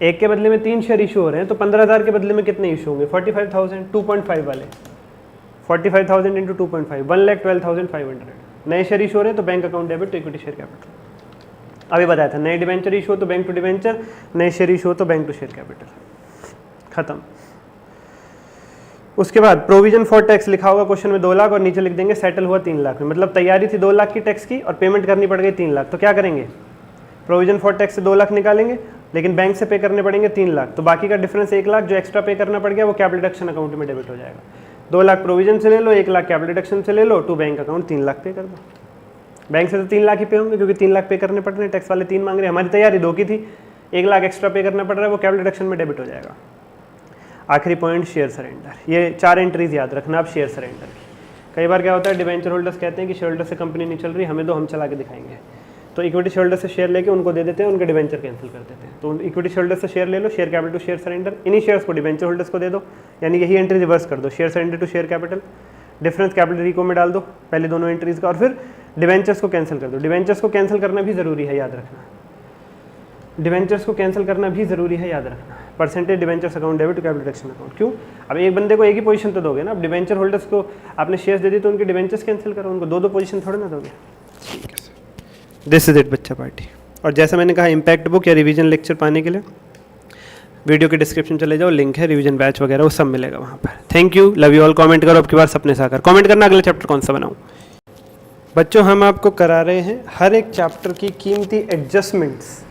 एक के बदले में 3 शेयर इशू हो रहे हैं, तो 15,000 के बदले में कितने इशू होंगे, 45,000, 2.5 वाले 45,000 इंटू 2.5 1,12,500 नए शेयर इशू हो रहे हैं, तो bank account debit to equity share capital. अभी बताया था, नए डिबेंचर इशू हो तो बैंक टू डिबेंचर, नए शेयर इशू हो तो बैंक टू शेयर कैपिटल, खत्म। उसके बाद प्रोविजन फॉर टैक्स लिखा होगा क्वेश्चन में 2 लाख, और नीचे लिख देंगे सेटल हुआ 3 लाख में, मतलब तैयारी थी 2 लाख की टैक्स की और पेमेंट करनी पड़ गई 3 लाख। तो क्या करेंगे, प्रोविजन फॉर टैक्स से 2 लाख निकालेंगे, लेकिन बैंक से पे करने पड़ेंगे 3 लाख, तो बाकी का डिफरेंस 1 लाख जो एक्स्ट्रा पे करना पड़ गया वो कैपिटल डिडक्शन अकाउंट में डेबिट हो जाएगा। 2 लाख प्रोविजन से ले लो, 1 लाख कैपिटल डिडक्शन से ले लो, टू बैंक अकाउंट 3 लाख पे कर दो। बैंक से तो 3 लाख ही पे होंगे, क्योंकि 3 लाख पे करने पड़ रहे हैं, टैक्स वाले 3 मांग रहे हैं, हमारी तैयारी 2 की थी, 1 लाख एक्स्ट्रा पे करना पड़ रहा है, वो कैपिटल डिडक्शन में डेबिट हो जाएगा। आखिरी पॉइंट शेयर सरेंडर, ये 4 एंट्रीज याद रखना आप शेयर सरेंडर की। कई बार क्या होता है, डिबेंचर होल्डर्स कहते हैं कि शेयर होल्डर से कंपनी नहीं चल रही, हमें दो, हम चला के दिखाएंगे, तो इक्विटी शेयर होल्डर से शेयर लेके उनको दे देते हैं, उनके डिबेंचर कैंसिल कर देते हैं। तो इक्विटी शेयर होल्डर से शेयर ले लो, share capital to share surrender, इन्हीं शेयर्स को डिबेंचर होल्डर्स को दे दो, यानी यही एंट्री रिवर्स कर दो, share surrender to share capital, difference capital रिको में डाल दो पहले दोनों एंट्रीज का, और फिर डिबेंचर्स को कैंसिल कर दो। डिबेंचर्स को कैंसिल करना भी जरूरी है, याद रखना, डिबेंचर्स को कैंसिल करना भी जरूरी है, याद रखना। Percentage debentures account debit to capital deduction account, क्यों, अब एक बंदे को एक ही पोजीशन तो दोगे ना, अब डिबेंचर होल्डर्स को आपने शेयर्स दे दी तो उनके डिबेंचर्स कैंसिल करो, उनको 2-2 पोजीशन थोड़ा ना दोगे। ठीक है सर, दिस इज इट बच्चा पार्टी। और जैसा मैंने कहा, इम्पैक्ट बुक या रिवीजन लेक्चर पाने के लिए वीडियो के डिस्क्रिप्शन चले जाओ, लिंक है, रिवीजन बैच वगैरह वो सब मिलेगा वहाँ पर। Thank you, love you all. Comment करो अब की बार सपने साकार, कमेंट करना अगला चैप्टर कौन सा बनाऊँ। बच्चों हम आपको करा रहे हैं हर एक चैप्टर की कीमती एडजस्टमेंट्स।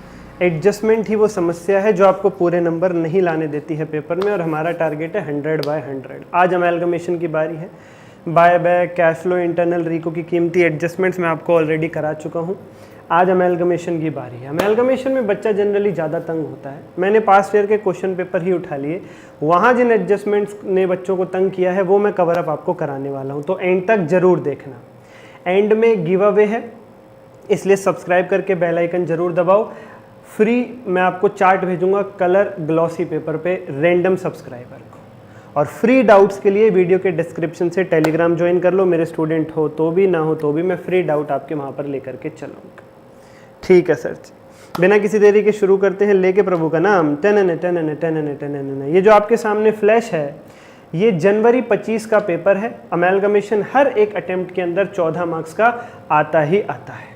एडजस्टमेंट ही वो समस्या है जो आपको पूरे नंबर नहीं लाने देती है पेपर में, और हमारा टारगेट है 100/100। आज अमेलगमेशन की बारी है, buy back, cash flow, internal रिको की कीमती एडजस्टमेंट्स मैं आपको ऑलरेडी करा चुका हूँ। आज अमेलगमेशन की बारी है। अमेलगमेशन में बच्चा जनरली ज़्यादा तंग होता है। मैंने पास्ट ईयर के क्वेश्चन पेपर ही उठा लिए, वहाँ जिन एडजस्टमेंट्स ने बच्चों को तंग किया है वो मैं कवर अप आपको कराने वाला हूँ, तो एंड तक ज़रूर देखना। एंड में गिव अवे है, इसलिए सब्सक्राइब करके बेल आइकन ज़रूर दबाओ। फ्री मैं आपको चार्ट भेजूंगा कलर ग्लॉसी पेपर पे रैंडम सब्सक्राइबर को, और फ्री डाउट्स के लिए वीडियो के डिस्क्रिप्शन से टेलीग्राम ज्वाइन कर लो। मेरे स्टूडेंट हो तो भी, ना हो तो भी, मैं फ्री डाउट आपके वहाँ पर लेकर के चलूँगा। ठीक है सर, बिना किसी देरी के शुरू करते हैं, लेके प्रभु का नाम। टनन टनन टनन टनन। ये जो आपके सामने फ्लैश है, ये जनवरी 25 का पेपर है। अमेलगमेशन हर एक अटेम्प्ट के अंदर 14 मार्क्स का आता ही आता है।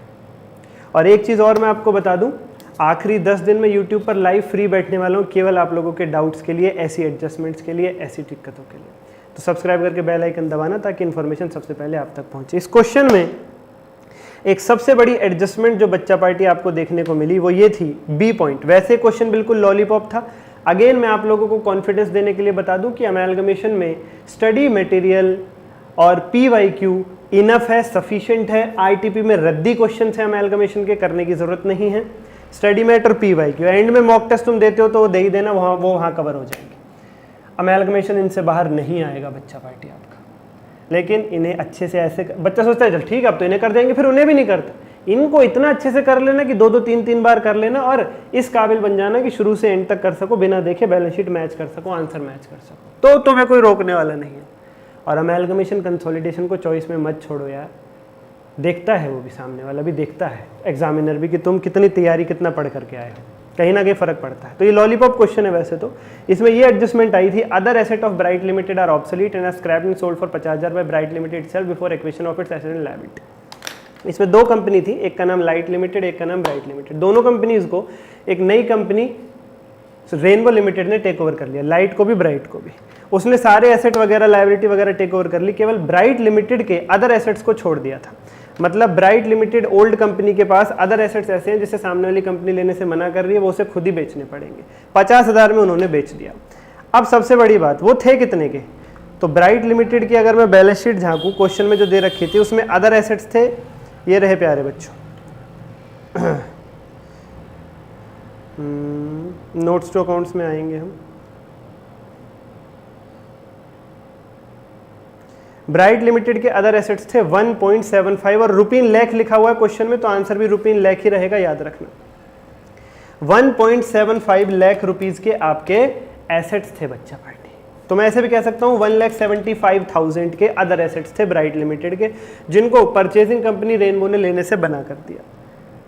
और एक चीज़ और मैं आपको बता दूं, आखिरी 10 दिन में YouTube पर लाइव फ्री बैठने वाला हूँ, केवल आप लोगों के डाउट्स के लिए, ऐसी एडजस्टमेंट्स के लिए, ऐसी दिक्कतों के लिए। तो सब्सक्राइब करके बेल आइकन दबाना ताकि इन्फॉर्मेशन सबसे पहले आप तक पहुंचे। इस क्वेश्चन में एक सबसे बड़ी एडजस्टमेंट जो बच्चा पार्टी आपको देखने को मिली वो ये थी बी पॉइंट। वैसे क्वेश्चन बिल्कुल लॉलीपॉप था। अगेन मैं आप लोगों को कॉन्फिडेंस देने के लिए बता दूं कि अमेलगमेशन में स्टडी मटेरियल और PYQ इनफ है, सफिशिएंट है। ITP में रद्दी क्वेश्चन है अमेलगमेशन के, करने की जरूरत नहीं है। स्टडी मैट और PYQ एंड में मॉक टेस्ट तुम देते हो तो वो दे ही देना, वो वहाँ कवर हो जाएंगे। अमेलगमेशन इनसे बाहर नहीं आएगा बच्चा पार्टी आपका। लेकिन इन्हें अच्छे से ऐसे बच्चा सोचता है चल ठीक है अब तो इन्हें कर देंगे, फिर उन्हें भी नहीं करते। इनको इतना अच्छे से कर लेना कि 2-2 3-3 बार कर लेना और इस काबिल बन जाना कि शुरू से एंड तक कर सको, बिना देखे बैलेंस शीट मैच कर सको, आंसर मैच कर सको, तो तुम्हें कोई रोकने वाला नहीं है। और अमेलगमेशन कंसोलिडेशन को चॉइस में मत छोड़ो यार, देखता है वो भी, सामने वाला भी देखता है, एग्जामिनर भी, कि तुम कितनी तैयारी कितना पढ़ करके आए हो, कहीं ना कहीं फर्क पड़ता है। तो ये लॉलीपॉप क्वेश्चन है वैसे तो। इसमें ये एडजस्टमेंट आई थी, other asset of Bright limited are obsolete and are scrapped and sold for 50,000 by Bright limited itself before acquisition of its asset and liability. इसमें 2 कंपनी थी, एक का नाम लाइट लिमिटेड, एक का नाम ब्राइट लिमिटेड। दोनों कंपनीज को एक नई कंपनी रेनबो लिमिटेड ने टेक ओवर कर लिया, लाइट को भी ब्राइट को भी। उसने सारे एसेट वगैरह लायबिलिटी वगैरह टेक ओवर कर ली, केवल ब्राइट लिमिटेड के अदर एसेट्स को छोड़ दिया था। मतलब ब्राइट लिमिटेड ओल्ड कंपनी के पास अदर एसेट्स ऐसे हैं जिसे सामने वाली कंपनी लेने से मना कर रही है, वो उसे खुद ही बेचने पड़ेंगे। 50,000 में उन्होंने बेच दिया। अब सबसे बड़ी बात, वो थे कितने के? तो ब्राइट लिमिटेड की अगर मैं बैलेंस शीट झांकूं, क्वेश्चन में जो दे रखी थी उसमें अदर एसेट्स थे, ये रहे प्यारे बच्चों। नोट्स टू अकाउंट्स में आएंगे हम। ब्राइट लिमिटेड के अदर एसेट्स थे 1.75 और रुपीन लाख लिखा हुआ है क्वेश्चन में, तो आंसर भी रुपीन लाख ही रहेगा, याद रखना। 1.75 लाख रुपीज के आपके एसेट्स थे बच्चा पार्टी। तो मैं ऐसे भी कह सकता हूं 1,75,000 के अदर एसेट्स थे ब्राइट लिमिटेड के, जिनको परचेजिंग कंपनी रेनबो ने लेने से बना कर दिया।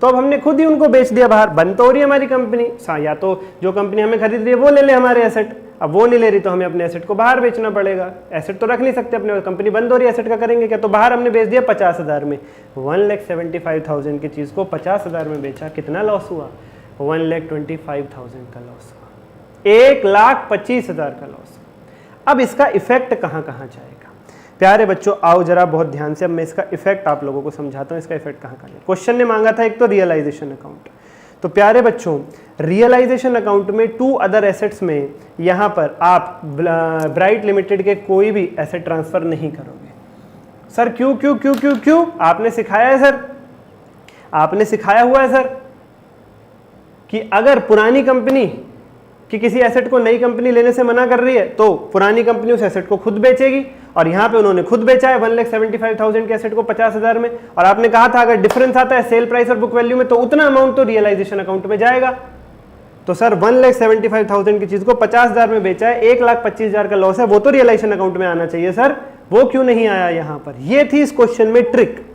तो अब हमने खुद ही उनको बेच दिया बाहर, बंद तो हो रही है हमारी कंपनी। या तो जो कंपनी हमें खरीद रही है वो ले ले हमारे एसेट, अब वो नहीं ले रही तो हमें अपने एसेट को बाहर बेचना पड़ेगा। एसेट तो रख नहीं सकते अपने, कंपनी बंद हो रही है, एसेट का करेंगे क्या? तो बाहर हमने बेच दिया 50,000 में। 1,75,000 की चीज़ को 50,000 में बेचा, कितना लॉस हुआ? 1,25,000 का लॉस हुआ, 1,25,000 का लॉस। अब इसका इफेक्ट कहाँ कहाँ जाएगा प्यारे बच्चों? आओ जरा बहुत ध्यान से, अब मैं इसका इफेक्ट आप लोगों को समझाता हूँ, इसका इफेक्ट कहाँ कहाँ। क्वेश्चन ने मांगा था एक तो रियलाइजेशन अकाउंट। तो प्यारे बच्चों रियलाइजेशन अकाउंट में 2 अदर एसेट्स में यहाँ पर आप ब्राइट लिमिटेड के कोई भी एसेट ट्रांसफर नहीं करोगे। सर क्यों क्यों क्यों क्यों क्यों? आपने सिखाया है सर, आपने सिखाया हुआ है सर कि अगर पुरानी कंपनी कि किसी एसेट को नई कंपनी लेने से मना कर रही है तो पुरानी कंपनी उस एसेट को खुद बेचेगी, और यहाँ पे उन्होंने खुद बेचा है 1,75,000 के एसेट को 50,000 में। और आपने कहा था अगर डिफरेंस आता है सेल प्राइस और बुक वैल्यू में तो उतना अमाउंट तो रियलाइजेशन अकाउंट में जाएगा। तो सर 1,75,000 की चीज को 50,000 में बेचा है, 1,25,000 का लॉस है, वो तो रियलाइजेशन अकाउंट में आना चाहिए सर, वो क्यों नहीं आया यहाँ पर? ये थी इस क्वेश्चन में ट्रिक।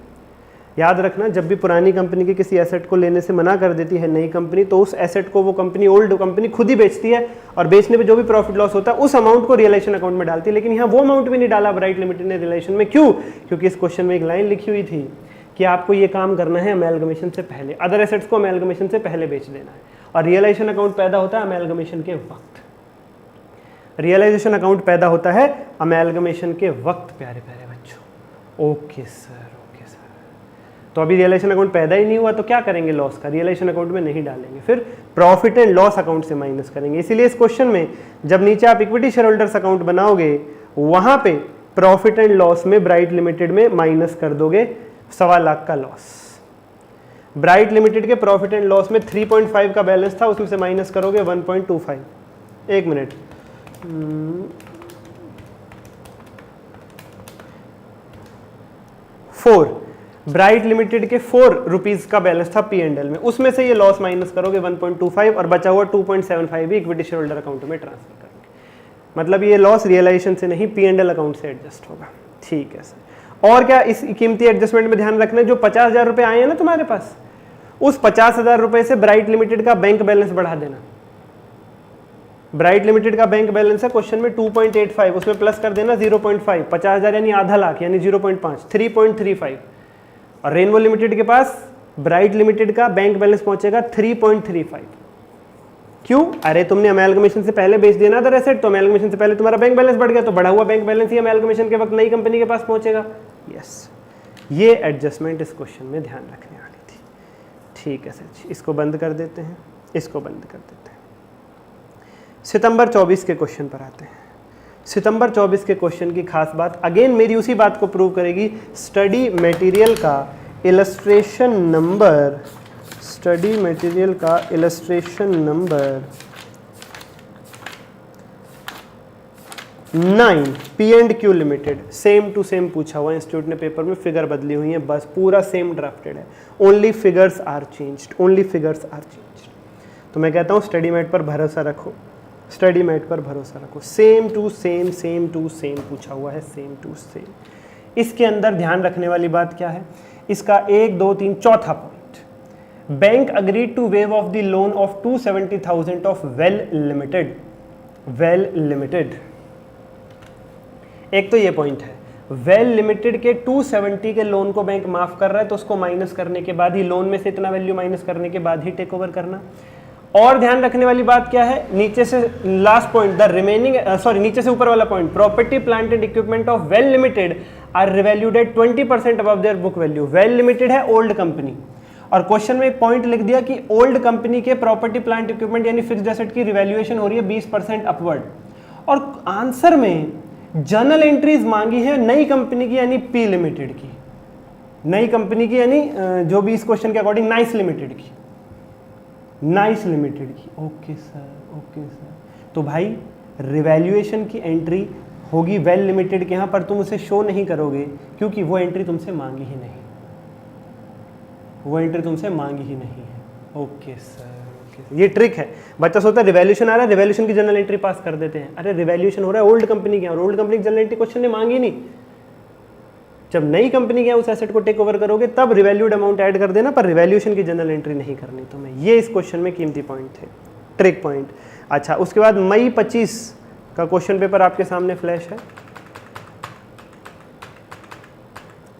याद रखना, जब भी पुरानी कंपनी के किसी एसेट को लेने से मना कर देती है नई कंपनी, तो उस एसेट को वो कंपनी, ओल्ड कंपनी खुद ही बेचती है, और बेचने पे जो भी प्रॉफिट लॉस होता है उस अमाउंट को रियलाइजेशन अकाउंट में डालती है। लेकिन यहाँ वो अमाउंट भी नहीं डाला ब्राइट लिमिटेड ने रियलाइजेशन में। क्यों? क्योंकि इस क्वेश्चन में एक लाइन लिखी हुई थी कि आपको ये काम करना है अमेलगमेशन से पहले, अदर एसेट्स को अमेलगमेशन से पहले बेच देना है। और रियलाइजेशन अकाउंट पैदा होता है अमेलगमेशन के वक्त। रियलाइजेशन अकाउंट पैदा होता है अमेलगमेशन के वक्त प्यारे प्यारे बच्चों। Okay sir, okay sir. तो अभी रियलाइजेशन अकाउंट पैदा ही नहीं हुआ तो क्या करेंगे? लॉस का रियलाइजेशन अकाउंट में नहीं डालेंगे, फिर प्रॉफिट एंड लॉस अकाउंट से माइनस करेंगे। इसीलिए इस क्वेश्चन में जब नीचे आप इक्विटी शेयर होल्डर्स अकाउंट बनाओगे, वहां पे प्रॉफिट एंड लॉस में ब्राइट लिमिटेड में माइनस कर दोगे 1.25 लाख का लॉस। ब्राइट लिमिटेड के प्रॉफिट एंड लॉस में 3.5 का बैलेंस था, उसमें से माइनस करोगे 1.25। एक मिनट, 4 ब्राइट लिमिटेड के 4 रुपीज का बैलेंस था P&L में, उसमें से ये लॉस माइनस करोगे 1.25 और बचा हुआ 2.75 भी इक्विटी शेयर होल्डर अकाउंट में ट्रांसफर करेंगे। मतलब ये लॉस रियलाइजेशन से नहीं P&L अकाउंट से एडजस्ट होगा। ठीक है सर। और क्या इस कीमती एडजस्टमेंट में ध्यान रखना है, जो 50,000 रुपए आए हैं ना तुम्हारे पास, उस 50,000 रुपए से ब्राइट लिमिटेड का बैंक बैलेंस बढ़ा देना। ब्राइट लिमिटेड का बैंक बैलेंस है क्वेश्चन में 2.85, उसमें प्लस कर देना 0.5, 50,000 यानी आधा लाख यानी 0.5, 3.35। और रेनबो लिमिटेड के पास ब्राइट लिमिटेड का बैंक बैलेंस पहुंचेगा 3.35। क्यों? अरे तुमने अमेलगमेशन से पहले बेच दिया ना अदर एसेट, तो अमेलगमेशन से पहले तुम्हारा बैंक बैलेंस बढ़ गया, तो बढ़ा हुआ बैंक बैलेंस ही अमेलगमेशन के वक्त नई कंपनी के पास पहुंचेगा। यस, ये एडजस्टमेंट इस क्वेश्चन में ध्यान रखने वाली थी। ठीक है सर जी, इसको बंद कर देते हैं, इसको बंद कर देते हैं। सितंबर 24 के क्वेश्चन पर आते हैं। सितंबर 24 के क्वेश्चन की खास बात अगेन मेरी उसी बात को प्रूव करेगी, स्टडी मटेरियल का इलस्ट्रेशन नंबर, स्टडी मटेरियल का illustration number 9 P&Q limited, same to same पूछा हुआ, इंस्टीट्यूट ने पेपर में फिगर बदली हुई है, बस पूरा सेम ड्राफ्टेड है, only figures are changed, only figures are changed. तो मैं कहता हूँ स्टडी मैट पर भरोसा रखो, स्टडी मैट पर भरोसा रखो, same to same, same to same पूछा हुआ है, सेम टू सेम। इसके अंदर ध्यान रखने वाली बात क्या है, इसका 1 2 3 चौथा point, bank agreed to waive off the loan of 270,000 of Well limited, Well limited. एक तो ये पॉइंट है, वेल लिमिटेड के 270 के लोन को बैंक माफ कर रहा है, तो उसको माइनस करने के बाद ही, लोन में से इतना वैल्यू माइनस करने के बाद ही टेक ओवर करना। और ध्यान रखने वाली बात क्या है, नीचे से लास्ट पॉइंट, द रिमेनिंग नीचे से ऊपर वाला point, property plant and equipment of Well limited are revalued at 20% above their book value. Well limited है ओल्ड कंपनी, और क्वेश्चन में एक पॉइंट लिख दिया कि ओल्ड कंपनी के प्रॉपर्टी प्लांट इक्विपमेंट यानी फिक्स्ड एसेट की रिवैल्यूएशन हो रही है 20% अपवर्ड, और आंसर में जर्नल एंट्रीज मांगी है नई कंपनी की यानी पी लिमिटेड की, नई कंपनी की यानी जो भी इस क्वेश्चन के अकॉर्डिंग नाइस लिमिटेड की, नाइस लिमिटेड की। Okay sir, okay sir. तो भाई रिवैल्यूएशन की एंट्री होगी वेल लिमिटेड के यहाँ, पर तुम उसे शो नहीं करोगे क्योंकि वो एंट्री तुमसे मांगी ही नहीं, वो एंट्री तुमसे मांगी ही नहीं है। ओके सर, ये ट्रिक है। बच्चा सोचता है रिवैल्यूएशन आ रहा है, रिवैल्यूएशन की जनरल एंट्री पास कर देते हैं। अरे रिवैल्यूएशन हो रहा है ओल्ड कंपनी के, और ओल्ड कंपनी की जनरल एंट्री क्वेश्चन ने मांगी नहीं। जब नई कंपनी के उस एसेट को टेक ओवर करोगे तब रिवैल्यूड अमाउंट ऐड कर देना, पर रिवैल्यूएशन की जनरल एंट्री नहीं करनी तुम्हें। ये इस क्वेश्चन में कीमती पॉइंट थे, ट्रिक पॉइंट। अच्छा, उसके बाद मई 25 का क्वेश्चन पेपर आपके सामने फ्लैश है।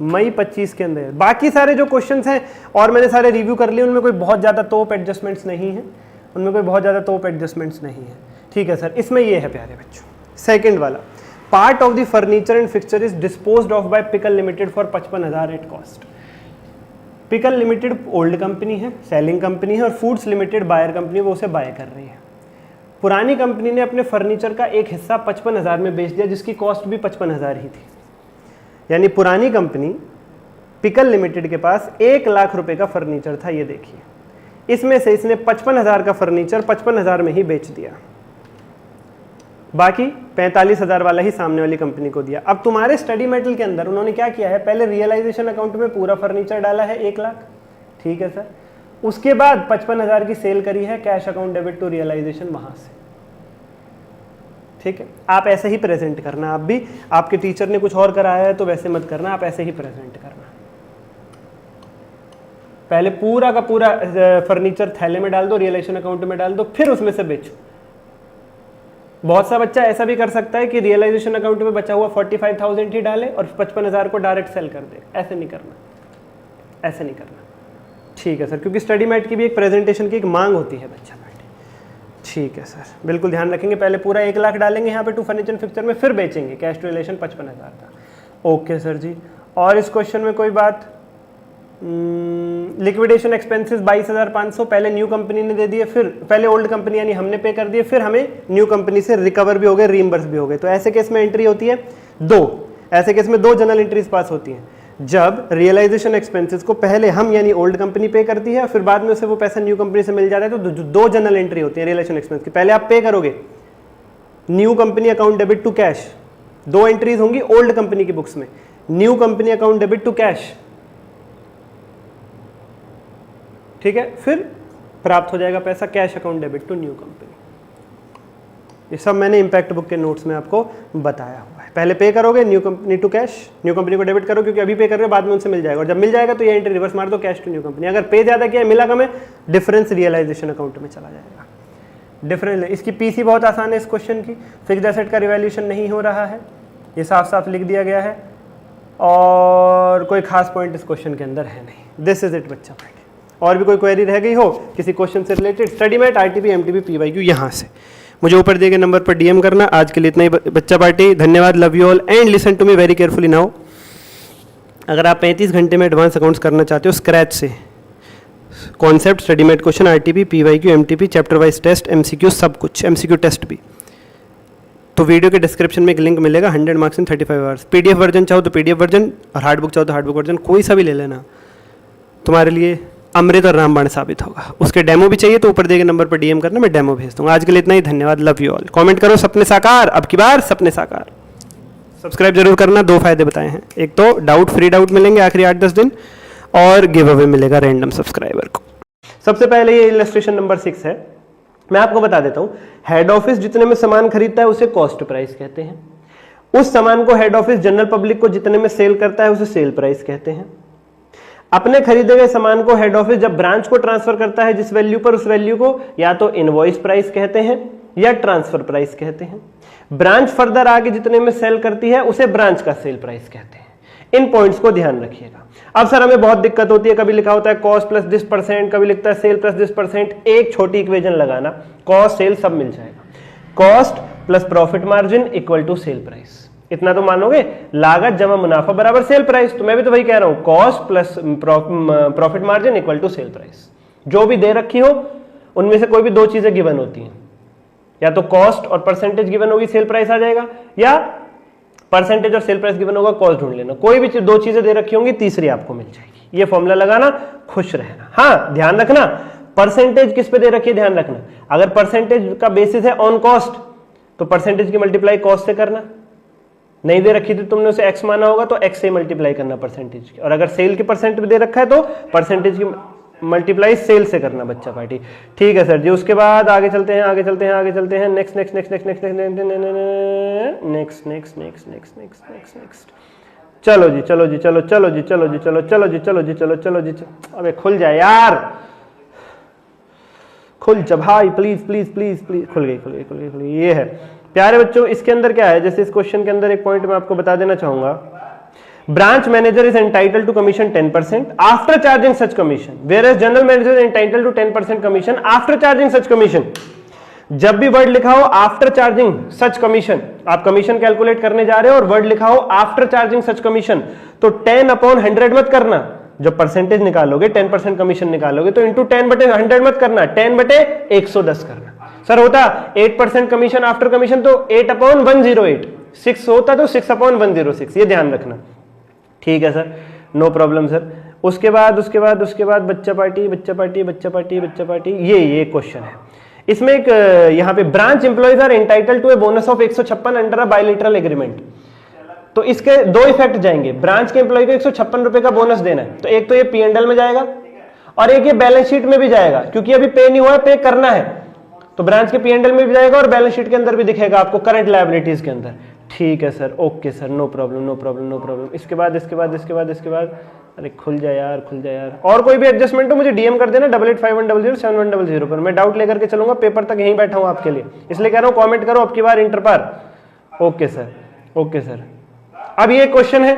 मई 25 के अंदर बाकी सारे जो क्वेश्चंस हैं और मैंने सारे रिव्यू कर लिए, उनमें कोई बहुत ज़्यादा तोप एडजस्टमेंट्स नहीं है, उनमें कोई बहुत ज़्यादा तोप एडजस्टमेंट्स नहीं है। ठीक है सर, इसमें ये है प्यारे बच्चों, सेकंड वाला, part of the furniture and fixture is disposed of by Pickle limited for 55,000 at cost. Pickle limited old company है, सेलिंग कंपनी है, और फूड्स लिमिटेड बायर कंपनी, वो उसे बाय कर रही है। पुरानी कंपनी ने अपने फर्नीचर का एक हिस्सा 55,000 में बेच दिया, जिसकी कॉस्ट भी 55,000 ही थी। यानी पुरानी कंपनी पिकल लिमिटेड के पास 1 लाख रुपए का फर्नीचर था, ये देखिए, इसमें से इसने 55,000 का फर्नीचर 55,000 में ही बेच दिया, बाकी 45,000 वाला ही सामने वाली कंपनी को दिया। अब तुम्हारे स्टडी मेटल के अंदर उन्होंने क्या किया है, पहले रियलाइजेशन अकाउंट में पूरा फर्नीचर डाला है 1 लाख, ठीक है सर, उसके बाद 55,000 की सेल करी है, cash account debit to realisation वहां से। ठीक है, आप ऐसे ही प्रेजेंट करना, आप भी, आपके टीचर ने कुछ और कराया है तो वैसे मत करना, आप ऐसे ही प्रेजेंट करना। पहले पूरा का पूरा फर्नीचर थैले में डाल दो, रियलाइजेशन अकाउंट में डाल दो, फिर उसमें से बेचो। बहुत सा बच्चा ऐसा भी कर सकता है कि रियलाइजेशन अकाउंट में बचा हुआ 45,000 ही डाले और 55,000 को डायरेक्ट सेल कर दे। ऐसे नहीं करना, ऐसे नहीं करना। ठीक है सर, क्योंकि स्टडी मैट की भी एक प्रेजेंटेशन की एक मांग होती है बच्चा। ठीक है सर, बिल्कुल ध्यान रखेंगे। पहले पूरा 1 लाख डालेंगे यहाँ पे टू फर्नीचर फिक्सचर में, फिर बेचेंगे, कैश टू रिलेशन 55,000 था। ओके सर जी, और इस क्वेश्चन में कोई बात, लिक्विडेशन एक्सपेंसेस 22,500 पहले न्यू कंपनी ने दे दिए, फिर पहले ओल्ड कंपनी यानी हमने पे कर दिए, फिर हमें न्यू कंपनी से रिकवर भी हो गए, रीइंबर्स भी हो गए। तो ऐसे केस में एंट्री होती है 2, ऐसे केस में 2 जनरल एंट्रीज पास होती हैं, जब रियलाइजेशन एक्सपेंसेस को पहले हम यानी ओल्ड कंपनी पे करती है, फिर बाद में उसे वो पैसा न्यू कंपनी से मिल जाता है, तो 2 जनरल एंट्री होती है रियलाइजेशन एक्सपेंस की। पहले आप पे करोगे, new company account debit to cash, 2 entries होंगी ओल्ड कंपनी की बुक्स में, new company account debit to cash, ठीक है, फिर प्राप्त हो जाएगा पैसा cash account debit to new company. ये सब मैंने इंपैक्ट बुक के नोट्स में आपको बताया हुआ है। पहले पे करोगे new company to cash, new company को डेबिट करो क्योंकि अभी पे कर रहे हो, बाद में उनसे मिल जाएगा, और जब मिल जाएगा तो ये एंट्री रिवर्स मार दो, कैश टू न्यू कंपनी। अगर पे ज्यादा किया मिला कम है, डिफरेंस रियलाइजेशन अकाउंट में चला जाएगा। डिफरेंस, इसकी पीसी बहुत आसान है इस क्वेश्चन की, फिक्स्ड एसेट का रिवैल्यूएशन नहीं हो रहा है, ये साफ साफ लिख दिया गया है, और कोई खास पॉइंट इस क्वेश्चन के अंदर है नहीं। दिस इज इट बच्चा। और भी कोई क्वेरी रह गई हो किसी क्वेश्चन से रिलेटेड, स्टडीमेट आरटीपी एमटीपी पीवाईक्यू यहाँ से मुझे ऊपर दिए गए नंबर पर डीएम करना। आज के लिए इतना ही बच्चा पार्टी, धन्यवाद, love you all and listen to me very carefully now. अगर आप 35 घंटे में एडवांस अकाउंट्स करना चाहते हो स्क्रैच से, concept, studymate question, RTP, PYQ, MTP, chapter wise test, MCQ, सब कुछ, एमसीक्यू टेस्ट भी, तो वीडियो के डिस्क्रिप्शन में एक लिंक मिलेगा, 100 marks in 35 hours. PDF version चाहो तो पीडीएफ वर्जन, और हार्ड बुक चाहो तो हार्ड बुक वर्जन, कोई सा भी ले लेना, तुम्हारे लिए अमृत और रामबाण साबित होगा। उसके डेमो भी चाहिए तो ऊपर दिए गए नंबर पर डीएम करना, मैं डेमो भेज दूंगा। आज के लिए इतना ही, धन्यवाद, लव यू ऑल। कमेंट करो सपने साकार, अब की बार सपने साकार। सब्सक्राइब जरूर करना, 2 फायदे बताए हैं, एक तो डाउट फ्री डाउट मिलेंगे आखिरी 8-10 दिन, और गिव अवे मिलेगा रैंडम सब्सक्राइबर को। सबसे पहले ये इलस्ट्रेशन नंबर 6 है, मैं आपको बता देता हूं। हेड ऑफिस जितने में सामान खरीदता है उसे कॉस्ट प्राइस कहते हैं। उस सामान को हेड ऑफिस जनरल पब्लिक को जितने में सेल करता है उसे सेल प्राइस कहते हैं। अपने खरीदे गए सामान को हेड ऑफिस जब ब्रांच को ट्रांसफर करता है जिस वैल्यू पर, उस वैल्यू को या तो इनवॉइस प्राइस कहते हैं या ट्रांसफर प्राइस कहते हैं। ब्रांच फर्दर आगे जितने में सेल करती है उसे ब्रांच का सेल प्राइस कहते हैं। इन पॉइंट्स को ध्यान रखिएगा। अब सर हमें बहुत दिक्कत होती है, कभी लिखा होता है कॉस्ट प्लस दिस परसेंट, कभी लिखता है सेल प्लस दिस परसेंट। एक छोटी इक्वेशन लगाना, कॉस्ट सेल सब मिल जाएगा। Cost plus profit margin equal to sale price, इतना तो मानोगे, लागत जमा मुनाफा बराबर सेल प्राइस। तो मैं भी तो वही कह रहा हूं, cost plus profit margin equal to sale price. जो भी दे रखी हो उनमें से कोई भी 2 चीजें गिवन होती हैं, या तो कॉस्ट और परसेंटेज गिवन होगी, सेल प्राइस आ जाएगा, या परसेंटेज और सेल प्राइस गिवन होगा, कॉस्ट ढूंढ लेना। कोई भी 2 चीजें दे रखी होंगी, तीसरी आपको मिल जाएगी। ये फॉर्मूला लगाना, खुश रहना। हाँ ध्यान रखना, परसेंटेज किस पे दे रखी है ध्यान रखना। अगर परसेंटेज का बेसिस है ऑन कॉस्ट तो परसेंटेज की मल्टीप्लाई कॉस्ट से करना, नहीं दे रखी थी तुमने उसे एक्स माना होगा तो एक्स से मल्टीप्लाई करना परसेंटेज की। और अगर सेल की परसेंट दे रखा है तो परसेंटेज की मल्टीप्लाई सेल से करना बच्चा पार्टी। ठीक है सर जी। उसके बाद आगे चलते हैं, आगे चलते हैं, आगे चलते हैं। Next next next next next next next next next next next next चलो जी, चलो जी, चलो चलो जी, चलो जी, चलो चलो जी, चलो जी, चलो चलो जी। अबे खुल जाए यार, खुल जा भाई, प्लीज प्लीज प्लीज प्लीज। खुल गई खुल गई खुल गई खुल गई। ये है प्यारे बच्चों, इसके अंदर क्या है, जैसे इस क्वेश्चन के अंदर एक पॉइंट मैं आपको बता देना चाहूंगा। Branch manager is entitled to commission 10% after charging such commission, whereas general manager is entitled to 10% commission after charging such commission. जब भी वर्ड लिखा हो आफ्टर चार्जिंग सच कमीशन, आप कमीशन कैलकुलेट करने जा रहे हो और वर्ड लिखा हो आफ्टर चार्जिंग सच कमीशन, तो 10/100 मत करना। जब परसेंटेज निकालोगे 10% कमीशन निकालोगे तो इंटू 10/100 मत करना, 10/110 करना। सर होता 8% कमीशन आफ्टर कमीशन तो 8/108, 6 होता तो 6/106। ये ध्यान रखना, ठीक है सर, नो प्रॉब्लम सर। उसके बाद बच्चा पार्टी बच्चा पार्टी बच्चा पार्टी बच्चा पार्टी, ये क्वेश्चन है। इसमें एक यहाँ पे branch employees are entitled to a bonus of 156 under a bilateral agreement. तो इसके 2 इफेक्ट जाएंगे। ब्रांच के एम्प्लॉय को 156 रुपए का बोनस देना है, तो एक तो ये P&L में जाएगा और एक ये बैलेंस शीट में भी जाएगा, क्योंकि अभी पे नहीं हुआ है, पे करना है। तो ब्रांच के P&L में भी जाएगा और बैलेंस शीट के अंदर भी दिखेगा आपको, करंट लायबिलिटीज के अंदर। ठीक है sir, okay sir, no problem no problem no problem. इसके बाद अरे खुल जाए यार, खुल जाए यार। और कोई भी एडजस्टमेंट हो मुझे डीएम कर देना 8851007100 पर, मैं डाउट लेकर के चलूंगा, पेपर तक यहीं बैठा हूं आपके लिए, इसलिए कह रहा हूं कमेंट करो अब की बार इंटर पर। Okay sir, okay sir. अब ये क्वेश्चन है,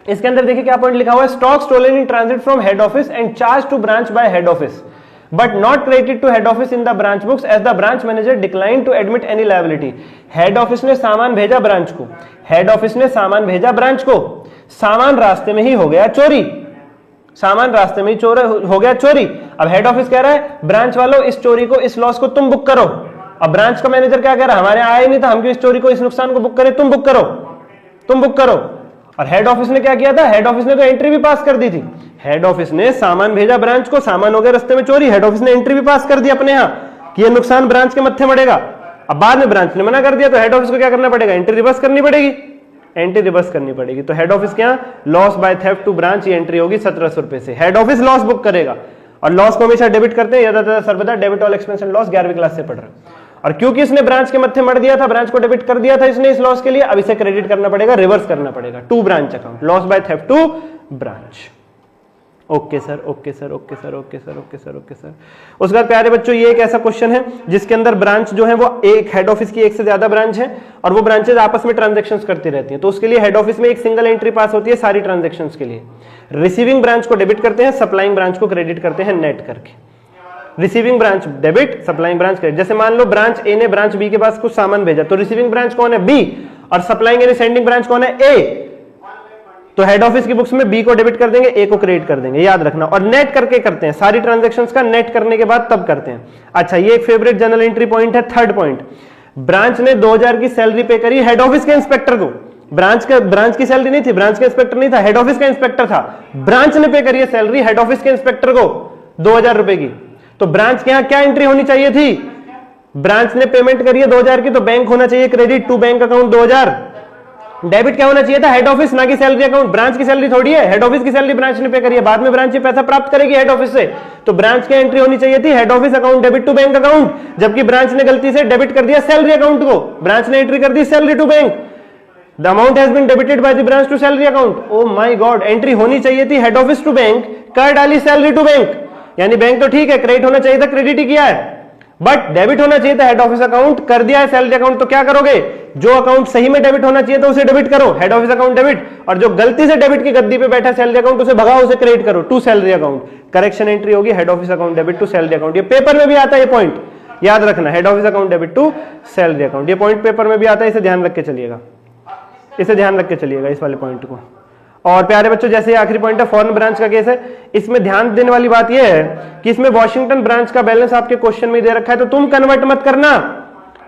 इसके अंदर देखिए क्या पॉइंट लिखा हुआ है, stock stolen in transit from head office and charge to branch by head office but not credited to head office in the branch books as the branch manager decline to admit any liability. Head office ने सामान भेजा branch को, head office ने सामान भेजा branch को, सामान रास्ते में ही हो गया चोरी, सामान रास्ते में ही हो गया चोरी। अब हेड ऑफिस कह रहा है ब्रांच वालों इस चोरी को, इस लॉस को तुम बुक करो। अब ब्रांच का मैनेजर क्या कह रहा है, हमारे आया ही नहीं था, हम क्यों इस चोरी को, इस नुकसान को बुक करें, तुम बुक करो, तुम बुक करो। और हेड ऑफिस ने क्या किया था, हेड ऑफिस ने तो एंट्री भी पास कर दी थी। हेड ऑफिस ने सामान भेजा ब्रांच को, सामान हो गया रास्ते में चोरी, हेड ऑफिस ने एंट्री भी पास कर दी अपने यहाँ कि ये नुकसान ब्रांच के मत्थे मड़ेगा। अब बाद में ब्रांच ने मना कर दिया तो हेड ऑफिस को क्या करना पड़ेगा, एंट्री रिवर्स करनी पड़ेगी, एंट्री रिवर्स करनी पड़ेगी। तो हेड ऑफिस क्या, loss by theft to branch, ये एंट्री होगी 1700 रुपए से। हेड ऑफिस लॉस बुक करेगा और लॉस को हमेशा डेबिट करते हैं, ज्यादातर सर्वदा debit all expense and loss 11वीं क्लास से पढ़ रहे हैं। और क्योंकि इसने ब्रांच के मत्थे मर दिया था, ब्रांच को डेबिट कर दिया था इसने इस लॉस के लिए, अब इसे क्रेडिट करना पड़ेगा, रिवर्स करना पड़ेगा to branch account, loss by theft to branch. Okay sir, okay sir, okay sir, okay sir, okay sir, okay sir. उसके बाद प्यारे बच्चों ये एक ऐसा क्वेश्चन है जिसके अंदर ब्रांच जो है वो एक हेड ऑफिस की एक से ज्यादा ब्रांच है और वो ब्रांचेस आपस में ट्रांजैक्शंस करती रहती हैं, तो उसके लिए हेड ऑफिस में एक सिंगल एंट्री पास होती है सारी ट्रांजैक्शंस के लिए। रिसीविंग ब्रांच को डेबिट करते हैं, सप्लाइंग ब्रांच को क्रेडिट करते हैं नेट करके। Receiving branch debit, supplying branch credit. जैसे मान लो ब्रांच ए ने ब्रांच बी के पास कुछ सामान भेजा, तो रिसीविंग ब्रांच कौन है? बी, और सप्लाइंग यानी सेंडिंग ब्रांच कौन है? ए। तो हेड ऑफिस की बुक्स में बी को डेबिट कर देंगे, ए को क्रेडिट कर देंगे, याद रखना। और नेट करके करते हैं, सारी ट्रांजैक्शंस का नेट करने के बाद तब करते हैं। अच्छा, ये एक फेवरेट जर्नल एंट्री पॉइंट है। थर्ड पॉइंट, ब्रांच ने 2000 की सैलरी पे करी हेड ऑफिस के इंस्पेक्टर को। ब्रांच की सैलरी नहीं थी, ब्रांच के इंस्पेक्टर नहीं था, हेड ऑफिस का इंस्पेक्टर था। ब्रांच ने पे करी है सैलरी हेड ऑफिस के इंस्पेक्टर को 2000 रुपए की। तो ब्रांच के यहां क्या एंट्री होनी चाहिए थी? ब्रांच ने पेमेंट करी है 2000 की, तो बैंक होना चाहिए credit to bank account 2000। Debit क्या होना चाहिए था? हेड ऑफिस, ना कि सैलरी अकाउंट। ब्रांच की सैलरी थोड़ी है, हेड ऑफिस की सैलरी ब्रांच ने पे करी है, बाद में ब्रांच ये पैसा प्राप्त करेगी हेड ऑफिस से। तो ब्रांच की एंट्री होनी चाहिए थी head office account debit to bank account, जबकि ब्रांच ने गलती से डेबिट कर दिया सैलरी अकाउंट को। ब्रांच ने एंट्री कर दी salary to bank. The amount has been debited by the branch to salary account. Oh my God, entry होनी चाहिए थी हेड ऑफिस टू बैंक, कर डाली सैलरी टू बैंक। यानी बैंक तो ठीक है, क्रेडिट होना चाहिए था, क्रेडिट ही किया है, बट डेबिट होना चाहिए था हेड ऑफिस अकाउंट, कर दिया है सैलरी अकाउंट। तो क्या करोगे? जो अकाउंट सही में डेबिट होना चाहिए था उसे डेबिट करो, हेड ऑफिस अकाउंट डेबिट, और जो गलती से डेबिट की गद्दी पे बैठा सैलरी अकाउंट उसे भगाओ, उसे क्रेडिट करो to salary account. Correction entry होगी head office account debit to salary account. ये पेपर में भी आता है, ये पॉइंट याद रखना, head office account debit to salary account. ये पॉइंट पेपर में भी आता है, इसे ध्यान रख के चलिएगा, इसे ध्यान रख के चलिएगा इस वाले पॉइंट को। और प्यारे बच्चों, जैसे आखिरी पॉइंट है फॉरेन ब्रांच का केस है, इसमें ध्यान देने वाली बात यह है कि इसमें वॉशिंगटन ब्रांच का बैलेंस आपके क्वेश्चन में दे रखा है, तो तुम कन्वर्ट मत करना।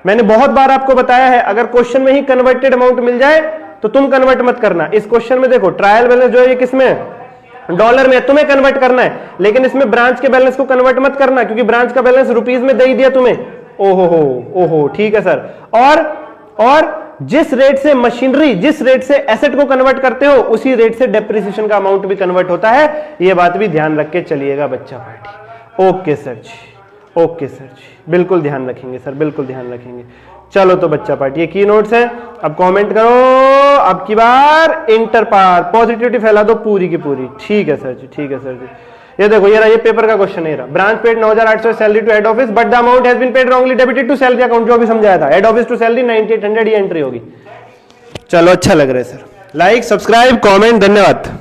मैंने बहुत बार आपको बताया है, अगर क्वेश्चन में ही कन्वर्टेड अमाउंट मिल जाए तो तुम कन्वर्ट मत करना। इस क्वेश्चन में देखो ट्रायल बैलेंस जो है ये किसमें है? डॉलर में, तुम्हें कन्वर्ट करना है, लेकिन इसमें ब्रांच के बैलेंस को कन्वर्ट मत करना, क्योंकि ब्रांच का बैलेंस रुपीज में दे ही दिया तुम्हें। ओहो, ठीक है सर। और जिस रेट से मशीनरी, जिस रेट से एसेट को कन्वर्ट करते हो, उसी रेट से डेप्रिसिएशन का अमाउंट भी कन्वर्ट होता है। ये बात भी ध्यान रख के चलिएगा बच्चा पार्टी। ओके सर जी, ओके सर जी, बिल्कुल ध्यान रखेंगे सर, बिल्कुल ध्यान रखेंगे। चलो तो बच्चा पार्टी, ये की नोट्स है, अब कमेंट करो। अब की बार इंटर पार पॉजिटिविटी फैला दो पूरी की पूरी। ठीक है सर जी, ठीक है सर जी। ये देखो, ये पेपर का क्वेश्चन है, branch paid 9800 salary to head office, but the amount has been paid wrongly debited to salary account. जो अभी समझाया था, हेड ऑफिस टू सैलरी 9800, ये एंट्री होगी। चलो, अच्छा लग रहा है सर। लाइक, सब्सक्राइब, कमेंट, धन्यवाद।